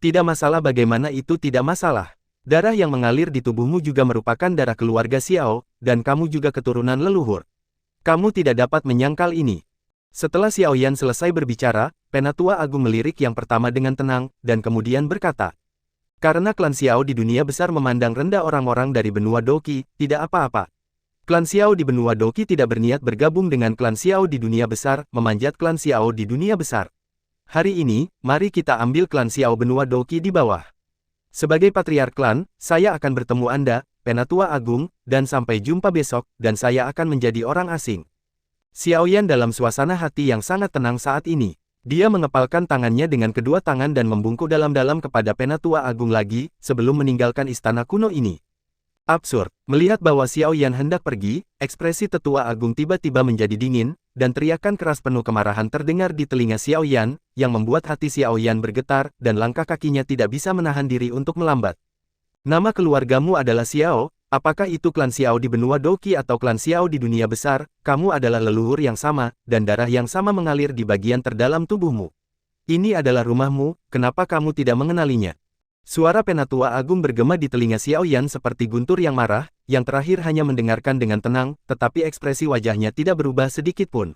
Tidak masalah, bagaimana itu tidak masalah. Darah yang mengalir di tubuhmu juga merupakan darah keluarga Xiao, dan kamu juga keturunan leluhur. Kamu tidak dapat menyangkal ini. Setelah Xiao Yan selesai berbicara, Penatua Agung melirik yang pertama dengan tenang, dan kemudian berkata, karena klan Xiao di dunia besar memandang rendah orang-orang dari benua Doqi, tidak apa-apa. Klan Xiao di benua Doqi tidak berniat bergabung dengan klan Xiao di dunia besar, memanjat klan Xiao di dunia besar. Hari ini, mari kita ambil klan Xiao benua Doqi di bawah. Sebagai patriark klan, saya akan bertemu Anda, Penatua Agung, dan sampai jumpa besok, dan saya akan menjadi orang asing. Xiao Yan dalam suasana hati yang sangat tenang saat ini. Dia mengepalkan tangannya dengan kedua tangan dan membungkuk dalam-dalam kepada Penatua Agung lagi, sebelum meninggalkan istana kuno ini. Absurd, melihat bahwa Xiao Yan hendak pergi, ekspresi Tetua Agung tiba-tiba menjadi dingin, dan teriakan keras penuh kemarahan terdengar di telinga Xiao Yan, yang membuat hati Xiao Yan bergetar, dan langkah kakinya tidak bisa menahan diri untuk melambat. Nama keluargamu adalah Xiao, apakah itu klan Xiao di benua Doqi atau klan Xiao di dunia besar, kamu adalah leluhur yang sama, dan darah yang sama mengalir di bagian terdalam tubuhmu. Ini adalah rumahmu, kenapa kamu tidak mengenalinya? Suara Penatua Agung bergema di telinga Xiao Yan seperti guntur yang marah, yang terakhir hanya mendengarkan dengan tenang, tetapi ekspresi wajahnya tidak berubah sedikit pun.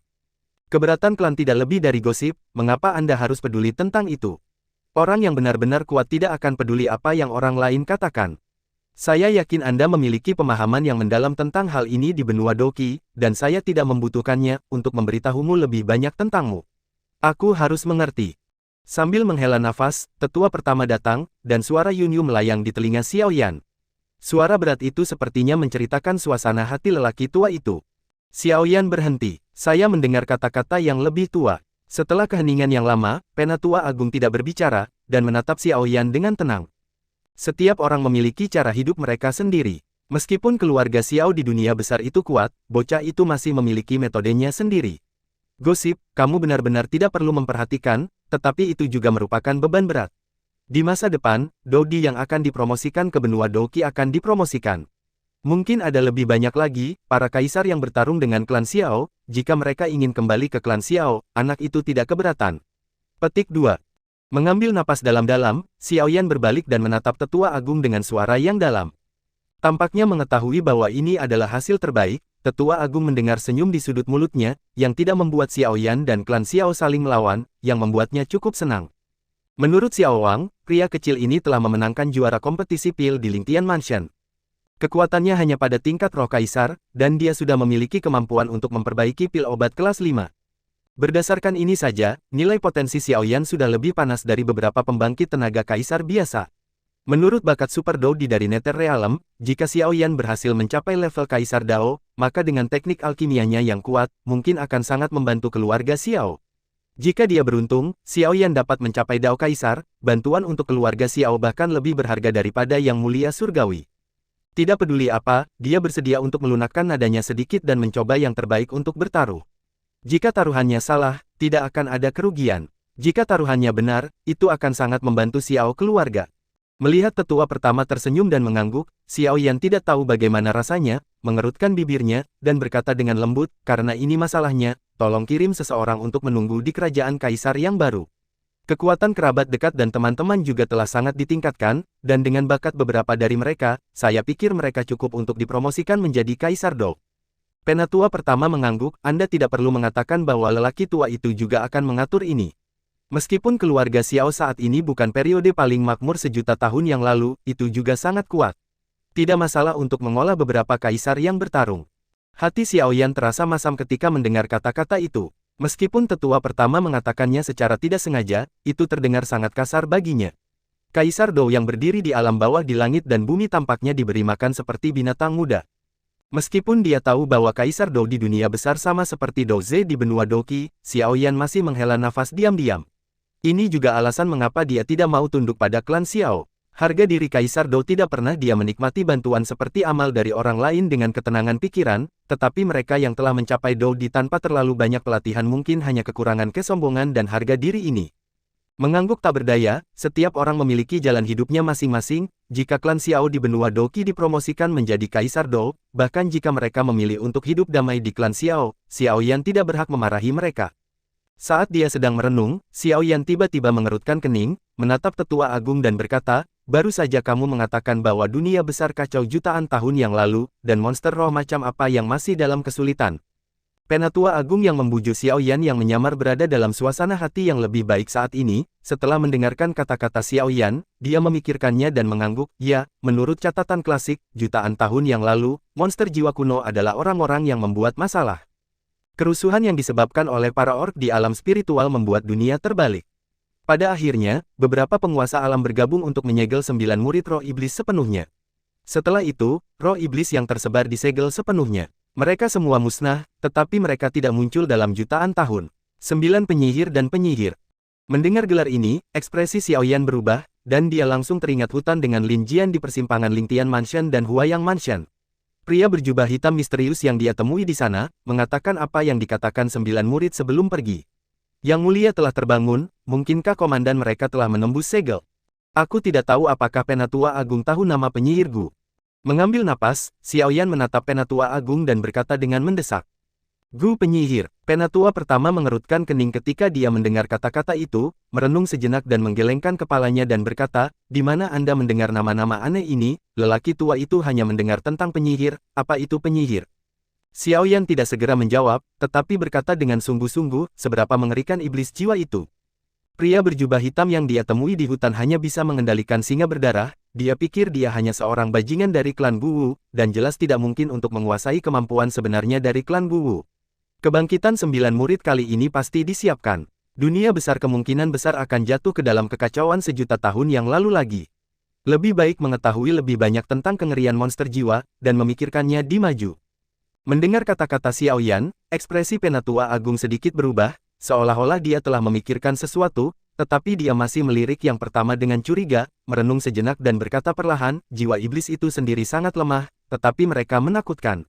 Keberatan klan tidak lebih dari gosip, mengapa Anda harus peduli tentang itu? Orang yang benar-benar kuat tidak akan peduli apa yang orang lain katakan. Saya yakin Anda memiliki pemahaman yang mendalam tentang hal ini di benua Doqi, dan saya tidak membutuhkannya untuk memberitahumu lebih banyak tentangmu. Aku harus mengerti. Sambil menghela nafas, tetua pertama datang, dan suara Yunyu melayang di telinga Xiao Yan. Suara berat itu sepertinya menceritakan suasana hati lelaki tua itu. Xiao Yan berhenti. Saya mendengar kata-kata yang lebih tua. Setelah keheningan yang lama, Penatua Agung tidak berbicara, dan menatap Xiao Yan dengan tenang. Setiap orang memiliki cara hidup mereka sendiri. Meskipun keluarga Xiao di dunia besar itu kuat, bocah itu masih memiliki metodenya sendiri. Gosip, kamu benar-benar tidak perlu memperhatikan, tetapi itu juga merupakan beban berat. Di masa depan, Dodi yang akan dipromosikan ke benua Doqi akan dipromosikan. Mungkin ada lebih banyak lagi, para kaisar yang bertarung dengan klan Xiao, jika mereka ingin kembali ke klan Xiao, anak itu tidak keberatan. Petik 2. Mengambil napas dalam-dalam, Xiao Yan berbalik dan menatap Tetua Agung dengan suara yang dalam. Tampaknya mengetahui bahwa ini adalah hasil terbaik, Tetua Agung mendengar senyum di sudut mulutnya, yang tidak membuat Xiao Yan dan klan Xiao saling melawan, yang membuatnya cukup senang. Menurut Xiao Wang, pria kecil ini telah memenangkan juara kompetisi pil di Lingtian Mansion. Kekuatannya hanya pada tingkat roh kaisar, dan dia sudah memiliki kemampuan untuk memperbaiki pil obat kelas 5. Berdasarkan ini saja, nilai potensi Xiao Yan sudah lebih panas dari beberapa pembangkit tenaga kaisar biasa. Menurut bakat Super Dodi dari Nether Realm, jika Xiao Yan berhasil mencapai level Kaisar Dao, maka dengan teknik alkimianya yang kuat, mungkin akan sangat membantu keluarga Xiao. Jika dia beruntung, Xiao Yan dapat mencapai Dao Kaisar, bantuan untuk keluarga Xiao bahkan lebih berharga daripada yang mulia surgawi. Tidak peduli apa, dia bersedia untuk melunakkan nadanya sedikit dan mencoba yang terbaik untuk bertaruh. Jika taruhannya salah, tidak akan ada kerugian. Jika taruhannya benar, itu akan sangat membantu Xiao keluarga. Melihat tetua pertama tersenyum dan mengangguk, Xiao Yan tidak tahu bagaimana rasanya, mengerutkan bibirnya, dan berkata dengan lembut, karena ini masalahnya, tolong kirim seseorang untuk menunggu di kerajaan kaisar yang baru. Kekuatan kerabat dekat dan teman-teman juga telah sangat ditingkatkan, dan dengan bakat beberapa dari mereka, saya pikir mereka cukup untuk dipromosikan menjadi Kaisar Dou. Penatua pertama mengangguk, Anda tidak perlu mengatakan bahwa lelaki tua itu juga akan mengatur ini. Meskipun keluarga Xiao saat ini bukan periode paling makmur sejuta tahun yang lalu, itu juga sangat kuat. Tidak masalah untuk mengolah beberapa kaisar yang bertarung. Hati Xiao Yan terasa masam ketika mendengar kata-kata itu. Meskipun tetua pertama mengatakannya secara tidak sengaja, itu terdengar sangat kasar baginya. Kaisar Dou yang berdiri di alam bawah di langit dan bumi tampaknya diberi makan seperti binatang muda. Meskipun dia tahu bahwa Kaisar Dou di dunia besar sama seperti Dou Ze di benua Doqi, Xiao Yan masih menghela nafas diam-diam. Ini juga alasan mengapa dia tidak mau tunduk pada klan Xiao. Harga diri Kaisar Dou tidak pernah dia menikmati bantuan seperti amal dari orang lain dengan ketenangan pikiran, tetapi mereka yang telah mencapai Dou di tanpa terlalu banyak pelatihan mungkin hanya kekurangan kesombongan dan harga diri ini. Mengangguk tak berdaya, setiap orang memiliki jalan hidupnya masing-masing, jika klan Xiao di benua Doqi dipromosikan menjadi Kaisar Dou, bahkan jika mereka memilih untuk hidup damai di klan Xiao, Xiao Yan tidak berhak memarahi mereka. Saat dia sedang merenung, Xiao Yan tiba-tiba mengerutkan kening, menatap tetua agung dan berkata, baru saja kamu mengatakan bahwa dunia besar kacau jutaan tahun yang lalu, dan monster roh macam apa yang masih dalam kesulitan. Penatua agung yang membujuk Xiao Yan yang menyamar berada dalam suasana hati yang lebih baik saat ini. Setelah mendengarkan kata-kata Xiao Yan, dia memikirkannya dan mengangguk, ya, menurut catatan klasik, jutaan tahun yang lalu, monster jiwa kuno adalah orang-orang yang membuat masalah. Kerusuhan yang disebabkan oleh para orc di alam spiritual membuat dunia terbalik. Pada akhirnya, beberapa penguasa alam bergabung untuk menyegel 9 murid roh iblis sepenuhnya. Setelah itu, roh iblis yang tersebar disegel sepenuhnya. Mereka semua musnah, tetapi mereka tidak muncul dalam jutaan tahun. 9 penyihir dan penyihir. Mendengar gelar ini, ekspresi Xiao Yan berubah, dan dia langsung teringat hutan dengan Lin Jian di persimpangan Lingtian Mansion dan Huayang Mansion. Pria berjubah hitam misterius yang dia temui di sana, mengatakan apa yang dikatakan 9 murid sebelum pergi. Yang mulia telah terbangun, mungkinkah komandan mereka telah menembus segel? Aku tidak tahu apakah Penatua Agung tahu nama penyihir Gu. Mengambil napas, Xiao Yan menatap Penatua Agung dan berkata dengan mendesak. Gu penyihir. Penatua pertama mengerutkan kening ketika dia mendengar kata-kata itu, merenung sejenak dan menggelengkan kepalanya dan berkata, di mana Anda mendengar nama-nama aneh ini? Lelaki tua itu hanya mendengar tentang penyihir, apa itu penyihir? Xiao Yan tidak segera menjawab, tetapi berkata dengan sungguh-sungguh, seberapa mengerikan iblis jiwa itu. Pria berjubah hitam yang dia temui di hutan hanya bisa mengendalikan singa berdarah, dia pikir dia hanya seorang bajingan dari klan Guwu, dan jelas tidak mungkin untuk menguasai kemampuan sebenarnya dari klan Guwu. Kebangkitan 9 murid kali ini pasti disiapkan. Dunia besar kemungkinan besar akan jatuh ke dalam kekacauan sejuta tahun yang lalu lagi. Lebih baik mengetahui lebih banyak tentang kengerian monster jiwa, dan memikirkannya di maju. Mendengar kata-kata Xiao Yan, ekspresi Penatua Agung sedikit berubah, seolah-olah dia telah memikirkan sesuatu, tetapi dia masih melirik yang pertama dengan curiga, merenung sejenak dan berkata perlahan, jiwa iblis itu sendiri sangat lemah, tetapi mereka menakutkan.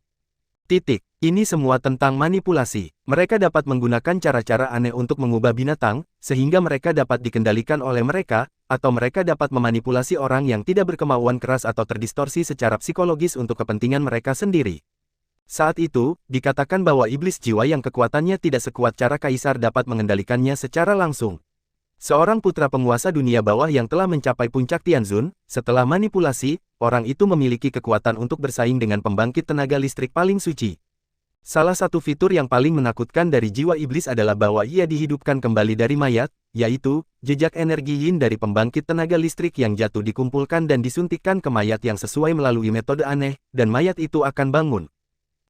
Ini semua tentang manipulasi. Mereka dapat menggunakan cara-cara aneh untuk mengubah binatang, sehingga mereka dapat dikendalikan oleh mereka, atau mereka dapat memanipulasi orang yang tidak berkemauan keras atau terdistorsi secara psikologis untuk kepentingan mereka sendiri. Saat itu, dikatakan bahwa iblis jiwa yang kekuatannya tidak sekuat cara kaisar dapat mengendalikannya secara langsung. Seorang putra penguasa dunia bawah yang telah mencapai puncak Tianzun, setelah manipulasi, orang itu memiliki kekuatan untuk bersaing dengan pembangkit tenaga listrik paling suci. Salah satu fitur yang paling menakutkan dari jiwa iblis adalah bahwa ia dihidupkan kembali dari mayat, yaitu, jejak energi yin dari pembangkit tenaga listrik yang jatuh dikumpulkan dan disuntikkan ke mayat yang sesuai melalui metode aneh, dan mayat itu akan bangun.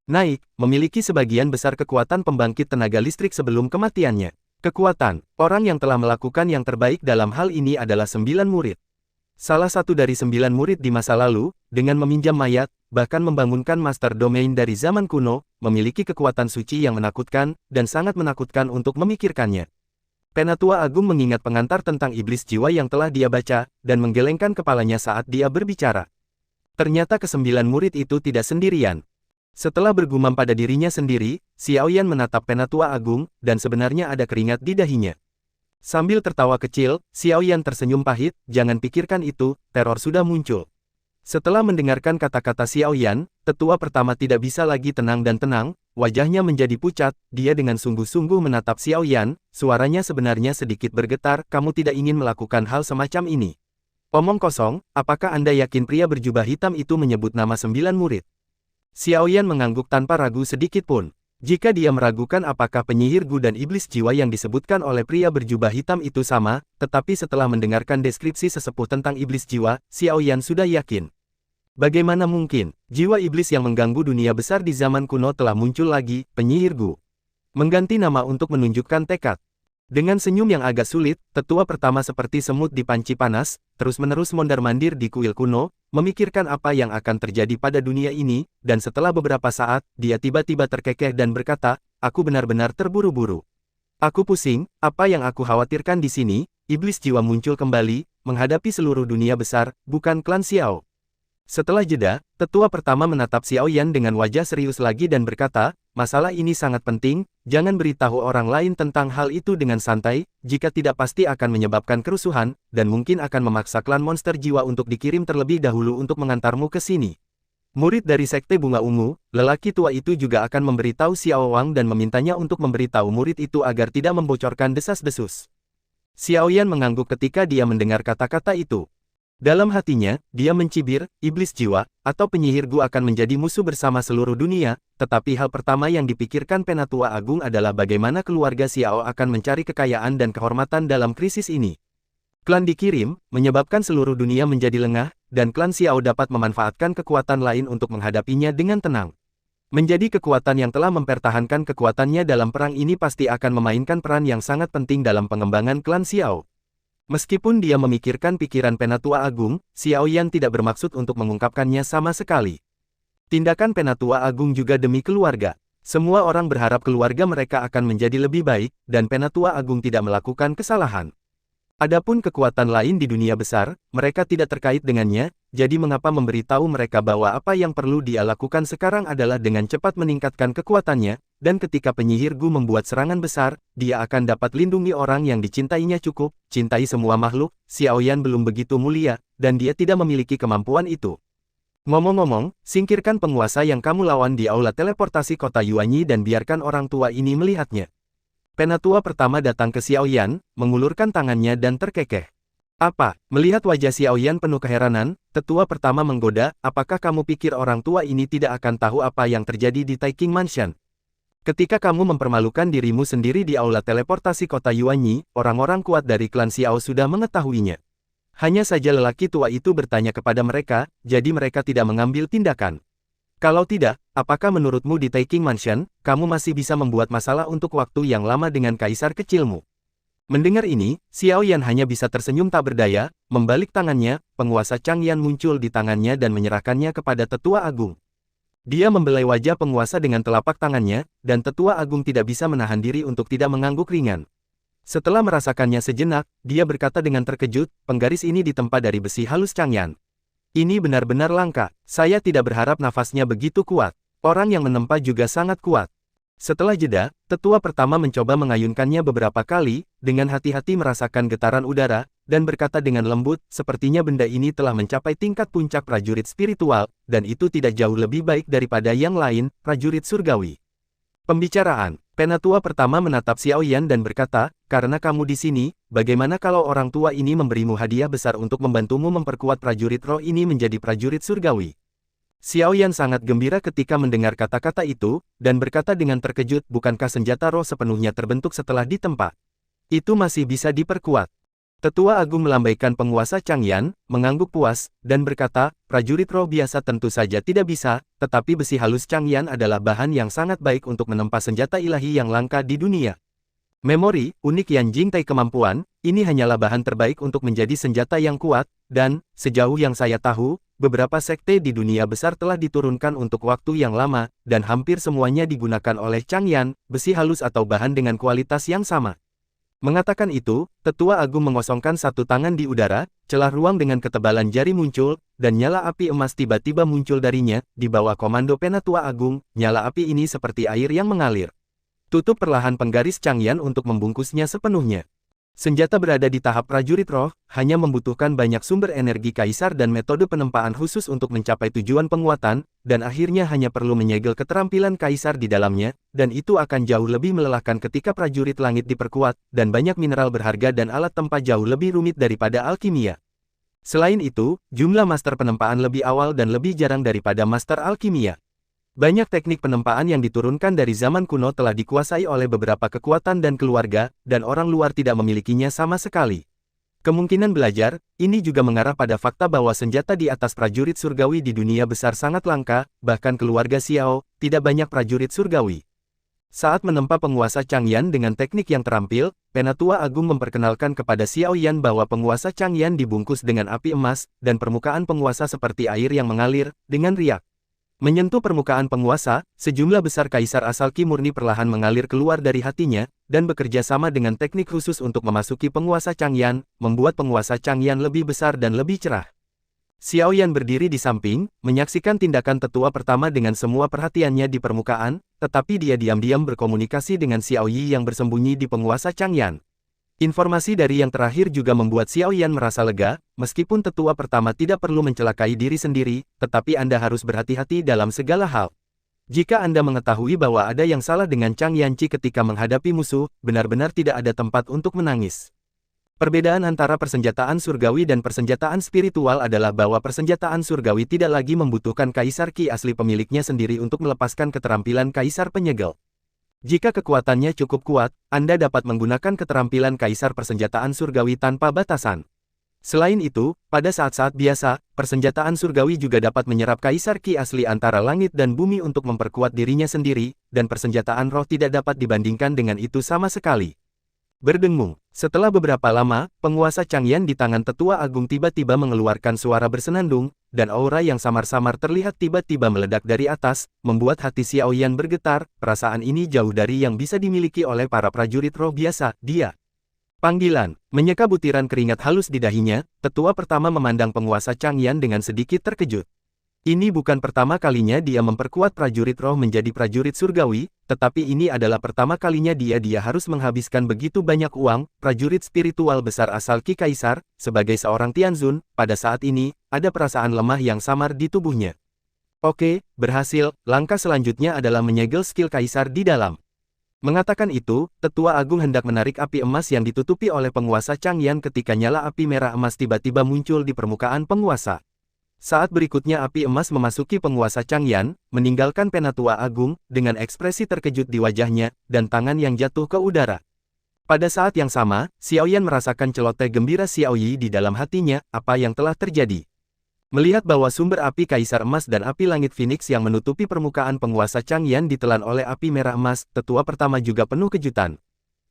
Naik, memiliki sebagian besar kekuatan pembangkit tenaga listrik sebelum kematiannya. Kekuatan, orang yang telah melakukan yang terbaik dalam hal ini adalah 9 murid. Salah satu dari 9 murid di masa lalu, dengan meminjam mayat, bahkan membangunkan master domain dari zaman kuno, memiliki kekuatan suci yang menakutkan, dan sangat menakutkan untuk memikirkannya. Penatua Agung mengingat pengantar tentang iblis jiwa yang telah dia baca, dan menggelengkan kepalanya saat dia berbicara. Ternyata ke-9 murid itu tidak sendirian. Setelah bergumam pada dirinya sendiri, Xiao Yan menatap Penatua Agung, dan sebenarnya ada keringat di dahinya. Sambil tertawa kecil, Xiao Yan tersenyum pahit, jangan pikirkan itu, teror sudah muncul. Setelah mendengarkan kata-kata Xiao Yan, tetua pertama tidak bisa lagi tenang dan tenang, wajahnya menjadi pucat, dia dengan sungguh-sungguh menatap Xiao Yan, suaranya sebenarnya sedikit bergetar, kamu tidak ingin melakukan hal semacam ini. Omong kosong, apakah Anda yakin pria berjubah hitam itu menyebut nama 9 murid? Xiao Yan mengangguk tanpa ragu sedikit pun. Jika dia meragukan apakah penyihir Gu dan iblis jiwa yang disebutkan oleh pria berjubah hitam itu sama, tetapi setelah mendengarkan deskripsi sesepuh tentang iblis jiwa, Xiao Yan sudah yakin. Bagaimana mungkin, jiwa iblis yang mengganggu dunia besar di zaman kuno telah muncul lagi, penyihir Gu. Mengganti nama untuk menunjukkan tekad. Dengan senyum yang agak sulit, tetua pertama seperti semut di panci panas, terus-menerus mondar-mandir di kuil kuno, memikirkan apa yang akan terjadi pada dunia ini, dan setelah beberapa saat, dia tiba-tiba terkekeh dan berkata, aku benar-benar terburu-buru. Aku pusing, apa yang aku khawatirkan di sini, iblis jiwa muncul kembali, menghadapi seluruh dunia besar, bukan klan Xiao. Setelah jeda, tetua pertama menatap Xiao Yan dengan wajah serius lagi dan berkata, masalah ini sangat penting, jangan beritahu orang lain tentang hal itu dengan santai, jika tidak pasti akan menyebabkan kerusuhan, dan mungkin akan memaksa klan monster jiwa untuk dikirim terlebih dahulu untuk mengantarmu ke sini. Murid dari Sekte Bunga Ungu, lelaki tua itu juga akan memberitahu Xiao Wang dan memintanya untuk memberitahu murid itu agar tidak membocorkan desas-desus. Xiao Yan mengangguk ketika dia mendengar kata-kata itu. Dalam hatinya, dia mencibir, iblis jiwa, atau penyihir Gu akan menjadi musuh bersama seluruh dunia, tetapi hal pertama yang dipikirkan Penatua Agung adalah bagaimana keluarga Xiao akan mencari kekayaan dan kehormatan dalam krisis ini. Klan dikirim, menyebabkan seluruh dunia menjadi lengah, dan klan Xiao dapat memanfaatkan kekuatan lain untuk menghadapinya dengan tenang. Menjadi kekuatan yang telah mempertahankan kekuatannya dalam perang ini pasti akan memainkan peran yang sangat penting dalam pengembangan klan Xiao. Meskipun dia memikirkan pikiran Penatua Agung, Xiao Yan tidak bermaksud untuk mengungkapkannya sama sekali. Tindakan Penatua Agung juga demi keluarga. Semua orang berharap keluarga mereka akan menjadi lebih baik, dan Penatua Agung tidak melakukan kesalahan. Adapun kekuatan lain di dunia besar, mereka tidak terkait dengannya, jadi mengapa memberitahu mereka bahwa apa yang perlu dia lakukan sekarang adalah dengan cepat meningkatkan kekuatannya, dan ketika penyihir Gu membuat serangan besar, dia akan dapat lindungi orang yang dicintainya cukup, cintai semua makhluk. Xiao Yan belum begitu mulia, dan dia tidak memiliki kemampuan itu. Ngomong-ngomong, singkirkan penguasa yang kamu lawan di aula teleportasi kota Yuanyi dan biarkan orang tua ini melihatnya. Penatua pertama datang ke Xiao Yan, mengulurkan tangannya dan terkekeh. Apa? Melihat wajah Xiao Yan penuh keheranan, tetua pertama menggoda, apakah kamu pikir orang tua ini tidak akan tahu apa yang terjadi di Taiking Mansion? Ketika kamu mempermalukan dirimu sendiri di aula teleportasi kota Yuanyi, orang-orang kuat dari klan Xiao sudah mengetahuinya. Hanya saja lelaki tua itu bertanya kepada mereka, jadi mereka tidak mengambil tindakan. Kalau tidak, apakah menurutmu di Taiking Mansion, kamu masih bisa membuat masalah untuk waktu yang lama dengan kaisar kecilmu? Mendengar ini, Xiao Yan hanya bisa tersenyum tak berdaya, membalik tangannya, penguasa Changyan muncul di tangannya dan menyerahkannya kepada tetua agung. Dia membelai wajah penguasa dengan telapak tangannya, dan tetua agung tidak bisa menahan diri untuk tidak mengangguk ringan. Setelah merasakannya sejenak, dia berkata dengan terkejut, penggaris ini ditempa dari besi halus Changyan. Ini benar-benar langka, saya tidak berharap nafasnya begitu kuat. Orang yang menempa juga sangat kuat. Setelah jeda, tetua pertama mencoba mengayunkannya beberapa kali, dengan hati-hati merasakan getaran udara, dan berkata dengan lembut, sepertinya benda ini telah mencapai tingkat puncak prajurit spiritual, dan itu tidak jauh lebih baik daripada yang lain, prajurit surgawi. Pembicaraan. Penatua pertama menatap Xiao Yan dan berkata, karena kamu di sini, bagaimana kalau orang tua ini memberimu hadiah besar untuk membantumu memperkuat prajurit roh ini menjadi prajurit surgawi? Xiao Yan sangat gembira ketika mendengar kata-kata itu, dan berkata dengan terkejut, bukankah senjata roh sepenuhnya terbentuk setelah ditempa? Itu masih bisa diperkuat. Tetua agung melambaikan penguasa Changyan, mengangguk puas, dan berkata, prajurit roh biasa tentu saja tidak bisa, tetapi besi halus Changyan adalah bahan yang sangat baik untuk menempa senjata ilahi yang langka di dunia. Memori, unik Yan Jingtai kemampuan, ini hanyalah bahan terbaik untuk menjadi senjata yang kuat, dan, sejauh yang saya tahu, beberapa sekte di dunia besar telah diturunkan untuk waktu yang lama, dan hampir semuanya digunakan oleh Changyan, besi halus atau bahan dengan kualitas yang sama. Mengatakan itu, tetua agung mengosongkan satu tangan di udara, celah ruang dengan ketebalan jari muncul, dan nyala api emas tiba-tiba muncul darinya, di bawah komando Penatua Agung, nyala api ini seperti air yang mengalir. Tutup perlahan penggaris Changyan untuk membungkusnya sepenuhnya. Senjata berada di tahap prajurit roh, hanya membutuhkan banyak sumber energi kaisar dan metode penempaan khusus untuk mencapai tujuan penguatan, dan akhirnya hanya perlu menyegel keterampilan kaisar di dalamnya, dan itu akan jauh lebih melelahkan ketika prajurit langit diperkuat, dan banyak mineral berharga dan alat tempa jauh lebih rumit daripada alkimia. Selain itu, jumlah master penempaan lebih awal dan lebih jarang daripada master alkimia. Banyak teknik penempaan yang diturunkan dari zaman kuno telah dikuasai oleh beberapa kekuatan dan keluarga, dan orang luar tidak memilikinya sama sekali. Kemungkinan belajar, ini juga mengarah pada fakta bahwa senjata di atas prajurit surgawi di dunia besar sangat langka, bahkan keluarga Xiao, tidak banyak prajurit surgawi. Saat menempa penguasa Changyan dengan teknik yang terampil, Penatua Agung memperkenalkan kepada Xiao Yan bahwa penguasa Changyan dibungkus dengan api emas, dan permukaan penguasa seperti air yang mengalir, dengan riak. Menyentuh permukaan penguasa, sejumlah besar kaisar asal Qi murni perlahan mengalir keluar dari hatinya, dan bekerja sama dengan teknik khusus untuk memasuki penguasa Changyan, membuat penguasa Changyan lebih besar dan lebih cerah. Xiao Yan berdiri di samping, menyaksikan tindakan tetua pertama dengan semua perhatiannya di permukaan, tetapi dia diam-diam berkomunikasi dengan Xiao Yi yang bersembunyi di penguasa Changyan. Informasi dari yang terakhir juga membuat Xiao Yan merasa lega, meskipun tetua pertama tidak perlu mencelakai diri sendiri, tetapi Anda harus berhati-hati dalam segala hal. Jika Anda mengetahui bahwa ada yang salah dengan Chang Yanqi ketika menghadapi musuh, benar-benar tidak ada tempat untuk menangis. Perbedaan antara persenjataan surgawi dan persenjataan spiritual adalah bahwa persenjataan surgawi tidak lagi membutuhkan kaisar ki asli pemiliknya sendiri untuk melepaskan keterampilan kaisar penyegel. Jika kekuatannya cukup kuat, Anda dapat menggunakan keterampilan kaisar persenjataan surgawi tanpa batasan. Selain itu, pada saat-saat biasa, persenjataan surgawi juga dapat menyerap kaisar ki asli antara langit dan bumi untuk memperkuat dirinya sendiri, dan persenjataan roh tidak dapat dibandingkan dengan itu sama sekali. Berdengung. Setelah beberapa lama, penguasa Changyan di tangan tetua agung tiba-tiba mengeluarkan suara bersenandung, dan aura yang samar-samar terlihat tiba-tiba meledak dari atas, membuat hati Xiao Yan bergetar. Perasaan ini jauh dari yang bisa dimiliki oleh para prajurit roh biasa. Dia. Panggilan. Menyeka butiran keringat halus di dahinya, tetua pertama memandang penguasa Changyan dengan sedikit terkejut. Ini bukan pertama kalinya dia memperkuat prajurit roh menjadi prajurit surgawi, tetapi ini adalah pertama kalinya dia harus menghabiskan begitu banyak uang. Prajurit spiritual besar asal Ki Kaisar, sebagai seorang Tianzun, pada saat ini, ada perasaan lemah yang samar di tubuhnya. Oke, berhasil. Langkah selanjutnya adalah menyegel skill Kaisar di dalam. Mengatakan itu, tetua agung hendak menarik api emas yang ditutupi oleh penguasa Changyan ketika nyala api merah emas tiba-tiba muncul di permukaan penguasa. Saat berikutnya api emas memasuki penguasa Changyan, meninggalkan penatua agung, dengan ekspresi terkejut di wajahnya, dan tangan yang jatuh ke udara. Pada saat yang sama, Xiao Yan merasakan celoteh gembira Xiao Yi di dalam hatinya. Apa yang telah terjadi? Melihat bahwa sumber api Kaisar Emas dan api Langit Phoenix yang menutupi permukaan penguasa Changyan ditelan oleh api merah emas, tetua pertama juga penuh kejutan.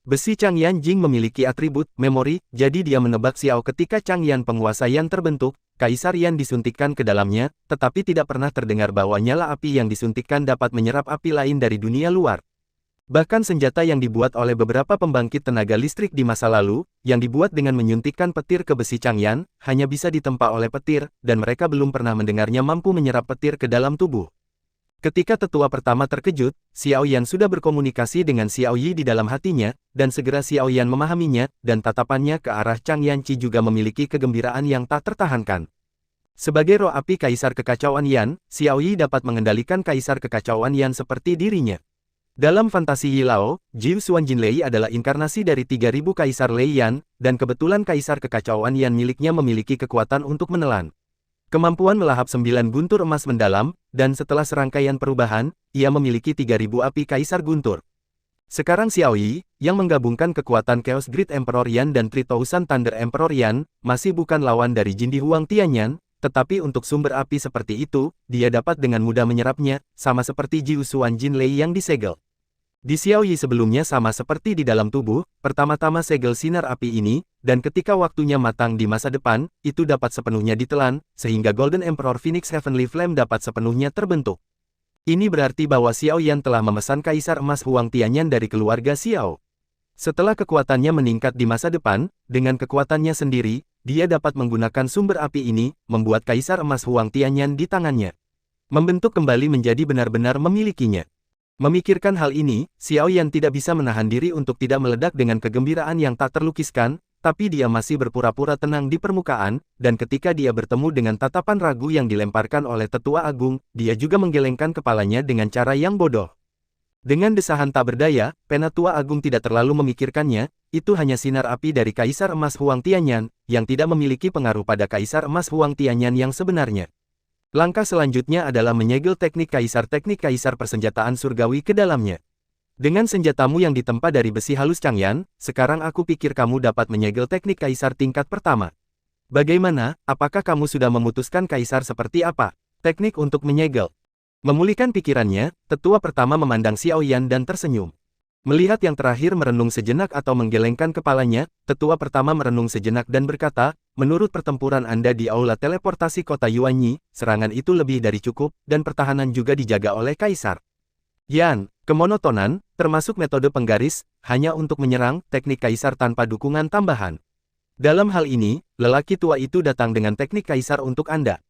Besi Changyan Jing memiliki atribut memori, jadi dia menebak Xiao ketika Changyan penguasa Yan terbentuk. Kaisar Yan disuntikkan ke dalamnya, tetapi tidak pernah terdengar bahwa nyala api yang disuntikkan dapat menyerap api lain dari dunia luar. Bahkan senjata yang dibuat oleh beberapa pembangkit tenaga listrik di masa lalu, yang dibuat dengan menyuntikkan petir ke besi Changyan, hanya bisa ditempa oleh petir, dan mereka belum pernah mendengarnya mampu menyerap petir ke dalam tubuh. Ketika tetua pertama terkejut, Xiao Yan sudah berkomunikasi dengan Xiao Yi di dalam hatinya, dan segera Xiao Yan memahaminya, dan tatapannya ke arah Chang Yanqi juga memiliki kegembiraan yang tak tertahankan. Sebagai roh api Kaisar Kekacauan Yan, Xiao Yi dapat mengendalikan Kaisar Kekacauan Yan seperti dirinya. Dalam fantasi Yi Lao, Jiu Xuan Jinlei adalah inkarnasi dari 3000 Kaisar Lei Yan, dan kebetulan Kaisar Kekacauan Yan miliknya memiliki kekuatan untuk menelan. Kemampuan melahap 9 guntur emas mendalam, dan setelah serangkaian perubahan, ia memiliki 3000 api Kaisar Guntur. Sekarang Xiao Yi, yang menggabungkan kekuatan Chaos Grid Emperor Yan dan 3000 Thunder Emperor Yan, masih bukan lawan dari Jindi Huang Tianyan, tetapi untuk sumber api seperti itu, dia dapat dengan mudah menyerapnya, sama seperti Jiu Xuan Jinlei yang disegel. Di Xiao Yi sebelumnya sama seperti di dalam tubuh, pertama-tama segel sinar api ini, dan ketika waktunya matang di masa depan, itu dapat sepenuhnya ditelan, sehingga Golden Emperor Phoenix Heavenly Flame dapat sepenuhnya terbentuk. Ini berarti bahwa Xiao Yan telah memesan Kaisar Emas Huang Tianyan dari keluarga Xiao. Setelah kekuatannya meningkat di masa depan, dengan kekuatannya sendiri, dia dapat menggunakan sumber api ini, membuat Kaisar Emas Huang Tianyan di tangannya. Membentuk kembali menjadi benar-benar memilikinya. Memikirkan hal ini, Xiao Yan tidak bisa menahan diri untuk tidak meledak dengan kegembiraan yang tak terlukiskan, tapi dia masih berpura-pura tenang di permukaan, dan ketika dia bertemu dengan tatapan ragu yang dilemparkan oleh tetua agung, dia juga menggelengkan kepalanya dengan cara yang bodoh. Dengan desahan tak berdaya, penatua agung tidak terlalu memikirkannya, itu hanya sinar api dari Kaisar Emas Huang Tianyan, yang tidak memiliki pengaruh pada Kaisar Emas Huang Tianyan yang sebenarnya. Langkah selanjutnya adalah menyegel teknik Kaisar persenjataan surgawi ke dalamnya. Dengan senjatamu yang ditempa dari besi halus Changyan, sekarang aku pikir kamu dapat menyegel teknik Kaisar tingkat pertama. Bagaimana, apakah kamu sudah memutuskan Kaisar seperti apa? Teknik untuk menyegel. Memulihkan pikirannya, tetua pertama memandang Xiao Yan dan tersenyum. Melihat yang terakhir merenung sejenak atau menggelengkan kepalanya, tetua pertama merenung sejenak dan berkata, menurut pertempuran Anda di aula teleportasi kota Yuanyi, serangan itu lebih dari cukup, dan pertahanan juga dijaga oleh Kaisar. Yan, kemonotonan, termasuk metode penggaris, hanya untuk menyerang, teknik Kaisar tanpa dukungan tambahan. Dalam hal ini, lelaki tua itu datang dengan teknik Kaisar untuk Anda.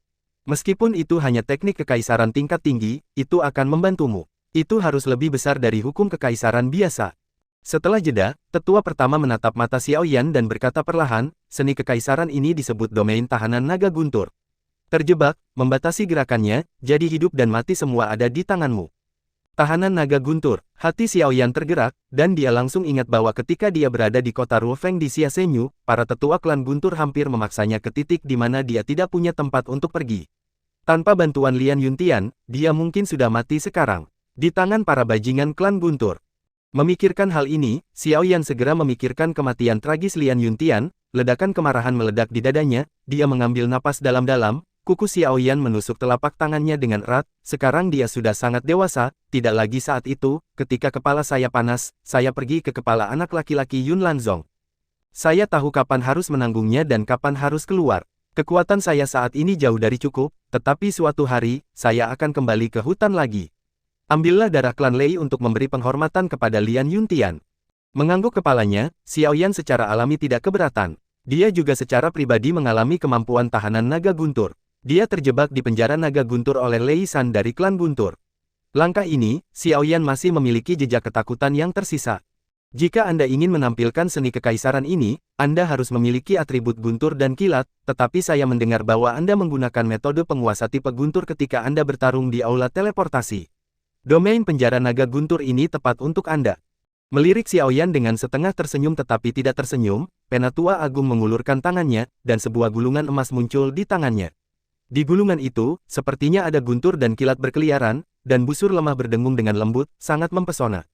Meskipun itu hanya teknik kekaisaran tingkat tinggi, itu akan membantumu. Itu harus lebih besar dari hukum kekaisaran biasa. Setelah jeda, tetua pertama menatap mata Xiao Yan dan berkata perlahan, seni kekaisaran ini disebut domain tahanan naga guntur. Terjebak, membatasi gerakannya, jadi hidup dan mati semua ada di tanganmu. Tahanan naga guntur, hati Xiao Yan tergerak, dan dia langsung ingat bahwa ketika dia berada di kota Ruofeng di Xia Senyu, para tetua klan guntur hampir memaksanya ke titik di mana dia tidak punya tempat untuk pergi. Tanpa bantuan Lian Yuntian, dia mungkin sudah mati sekarang. Di tangan para bajingan klan guntur. Memikirkan hal ini, Xiao Yan segera memikirkan kematian tragis Lian Yuntian, ledakan kemarahan meledak di dadanya, dia mengambil napas dalam-dalam, kuku Xiao Yan menusuk telapak tangannya dengan erat, sekarang dia sudah sangat dewasa, tidak lagi saat itu, ketika kepala saya panas, saya pergi ke kepala anak laki-laki Yun Lanzong. Saya tahu kapan harus menanggungnya dan kapan harus keluar. Kekuatan saya saat ini jauh dari cukup, tetapi suatu hari, saya akan kembali ke hutan lagi. Ambillah darah klan Lei untuk memberi penghormatan kepada Lian Yuntian. Mengangguk kepalanya, Xiao Yan secara alami tidak keberatan. Dia juga secara pribadi mengalami kemampuan tahanan naga guntur. Dia terjebak di penjara naga guntur oleh Lei San dari klan guntur. Langkah ini, Xiao Yan masih memiliki jejak ketakutan yang tersisa. Jika Anda ingin menampilkan seni kekaisaran ini, Anda harus memiliki atribut guntur dan kilat, tetapi saya mendengar bahwa Anda menggunakan metode penguasa tipe guntur ketika Anda bertarung di aula teleportasi. Domain penjara naga guntur ini tepat untuk Anda. Melirik Xiao Yan dengan setengah tersenyum tetapi tidak tersenyum, Penatua Agung mengulurkan tangannya, dan sebuah gulungan emas muncul di tangannya. Di gulungan itu, sepertinya ada guntur dan kilat berkeliaran, dan busur lemah berdengung dengan lembut, sangat mempesona.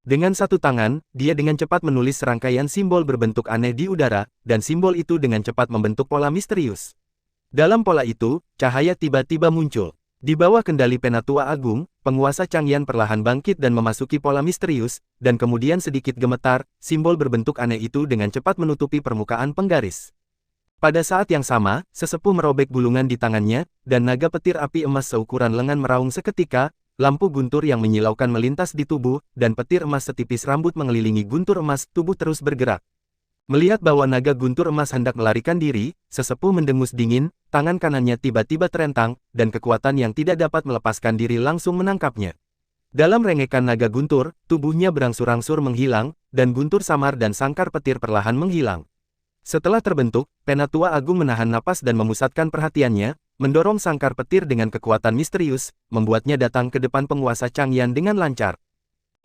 Dengan satu tangan, dia dengan cepat menulis serangkaian simbol berbentuk aneh di udara, dan simbol itu dengan cepat membentuk pola misterius. Dalam pola itu, cahaya tiba-tiba muncul. Di bawah kendali Penatua Agung, penguasa Changyan perlahan bangkit dan memasuki pola misterius, dan kemudian sedikit gemetar, simbol berbentuk aneh itu dengan cepat menutupi permukaan penggaris. Pada saat yang sama, sesepuh merobek gulungan di tangannya, dan naga petir api emas seukuran lengan meraung seketika, lampu guntur yang menyilaukan melintas di tubuh, dan petir emas setipis rambut mengelilingi guntur emas, tubuh terus bergerak. Melihat bahwa naga guntur emas hendak melarikan diri, sesepuh mendengus dingin, tangan kanannya tiba-tiba terentang, dan kekuatan yang tidak dapat melepaskan diri langsung menangkapnya. Dalam rengekan naga guntur, tubuhnya berangsur-angsur menghilang, dan guntur samar dan sangkar petir perlahan menghilang. Setelah terbentuk, Penatua Agung menahan napas dan memusatkan perhatiannya, mendorong sangkar petir dengan kekuatan misterius, membuatnya datang ke depan penguasa Changyan dengan lancar.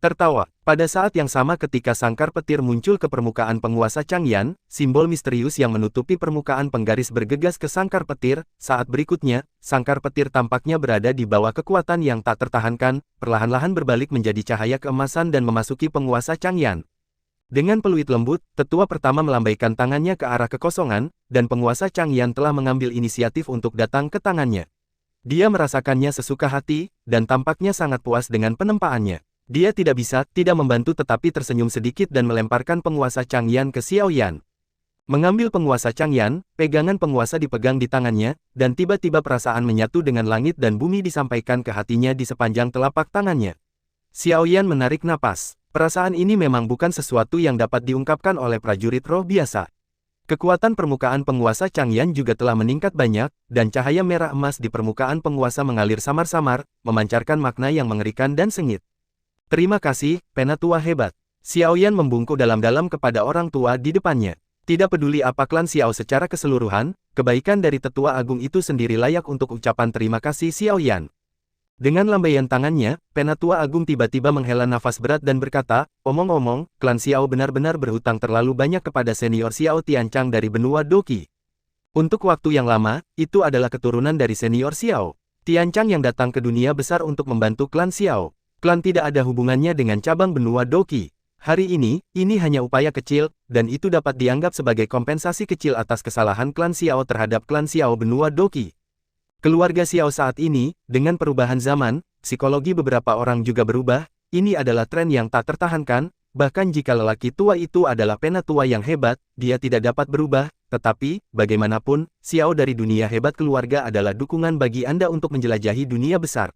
Tertawa, pada saat yang sama ketika sangkar petir muncul ke permukaan penguasa Changyan, simbol misterius yang menutupi permukaan penggaris bergegas ke sangkar petir, saat berikutnya, sangkar petir tampaknya berada di bawah kekuatan yang tak tertahankan, perlahan-lahan berbalik menjadi cahaya keemasan dan memasuki penguasa Changyan. Dengan peluit lembut, tetua pertama melambaikan tangannya ke arah kekosongan, dan penguasa Changyan telah mengambil inisiatif untuk datang ke tangannya. Dia merasakannya sesuka hati, dan tampaknya sangat puas dengan penempaannya. Dia tidak membantu tetapi tersenyum sedikit dan melemparkan penguasa Changyan ke Xiao Yan. Mengambil penguasa Changyan, pegangan penguasa dipegang di tangannya, dan tiba-tiba perasaan menyatu dengan langit dan bumi disampaikan ke hatinya di sepanjang telapak tangannya. Xiao Yan menarik napas. Perasaan ini memang bukan sesuatu yang dapat diungkapkan oleh prajurit roh biasa. Kekuatan permukaan penguasa Changyan juga telah meningkat banyak, dan cahaya merah emas di permukaan penguasa mengalir samar-samar, memancarkan makna yang mengerikan dan sengit. Terima kasih, Penatua hebat. Xiao Yan membungkuk dalam-dalam kepada orang tua di depannya. Tidak peduli apa klan Xiao secara keseluruhan, kebaikan dari tetua agung itu sendiri layak untuk ucapan terima kasih Xiao Yan. Dengan lambaian tangannya, Penatua Agung tiba-tiba menghela nafas berat dan berkata, omong-omong, klan Xiao benar-benar berhutang terlalu banyak kepada senior Xiao Tianchang dari benua Doqi. Untuk waktu yang lama, itu adalah keturunan dari senior Xiao Tianchang yang datang ke dunia besar untuk membantu klan Xiao. Klan tidak ada hubungannya dengan cabang benua Doqi. Hari ini hanya upaya kecil, dan itu dapat dianggap sebagai kompensasi kecil atas kesalahan klan Xiao terhadap klan Xiao benua Doqi. Keluarga Xiao saat ini, dengan perubahan zaman, psikologi beberapa orang juga berubah, ini adalah tren yang tak tertahankan, bahkan jika lelaki tua itu adalah penatua yang hebat, dia tidak dapat berubah, tetapi, bagaimanapun, Xiao dari dunia hebat keluarga adalah dukungan bagi Anda untuk menjelajahi dunia besar.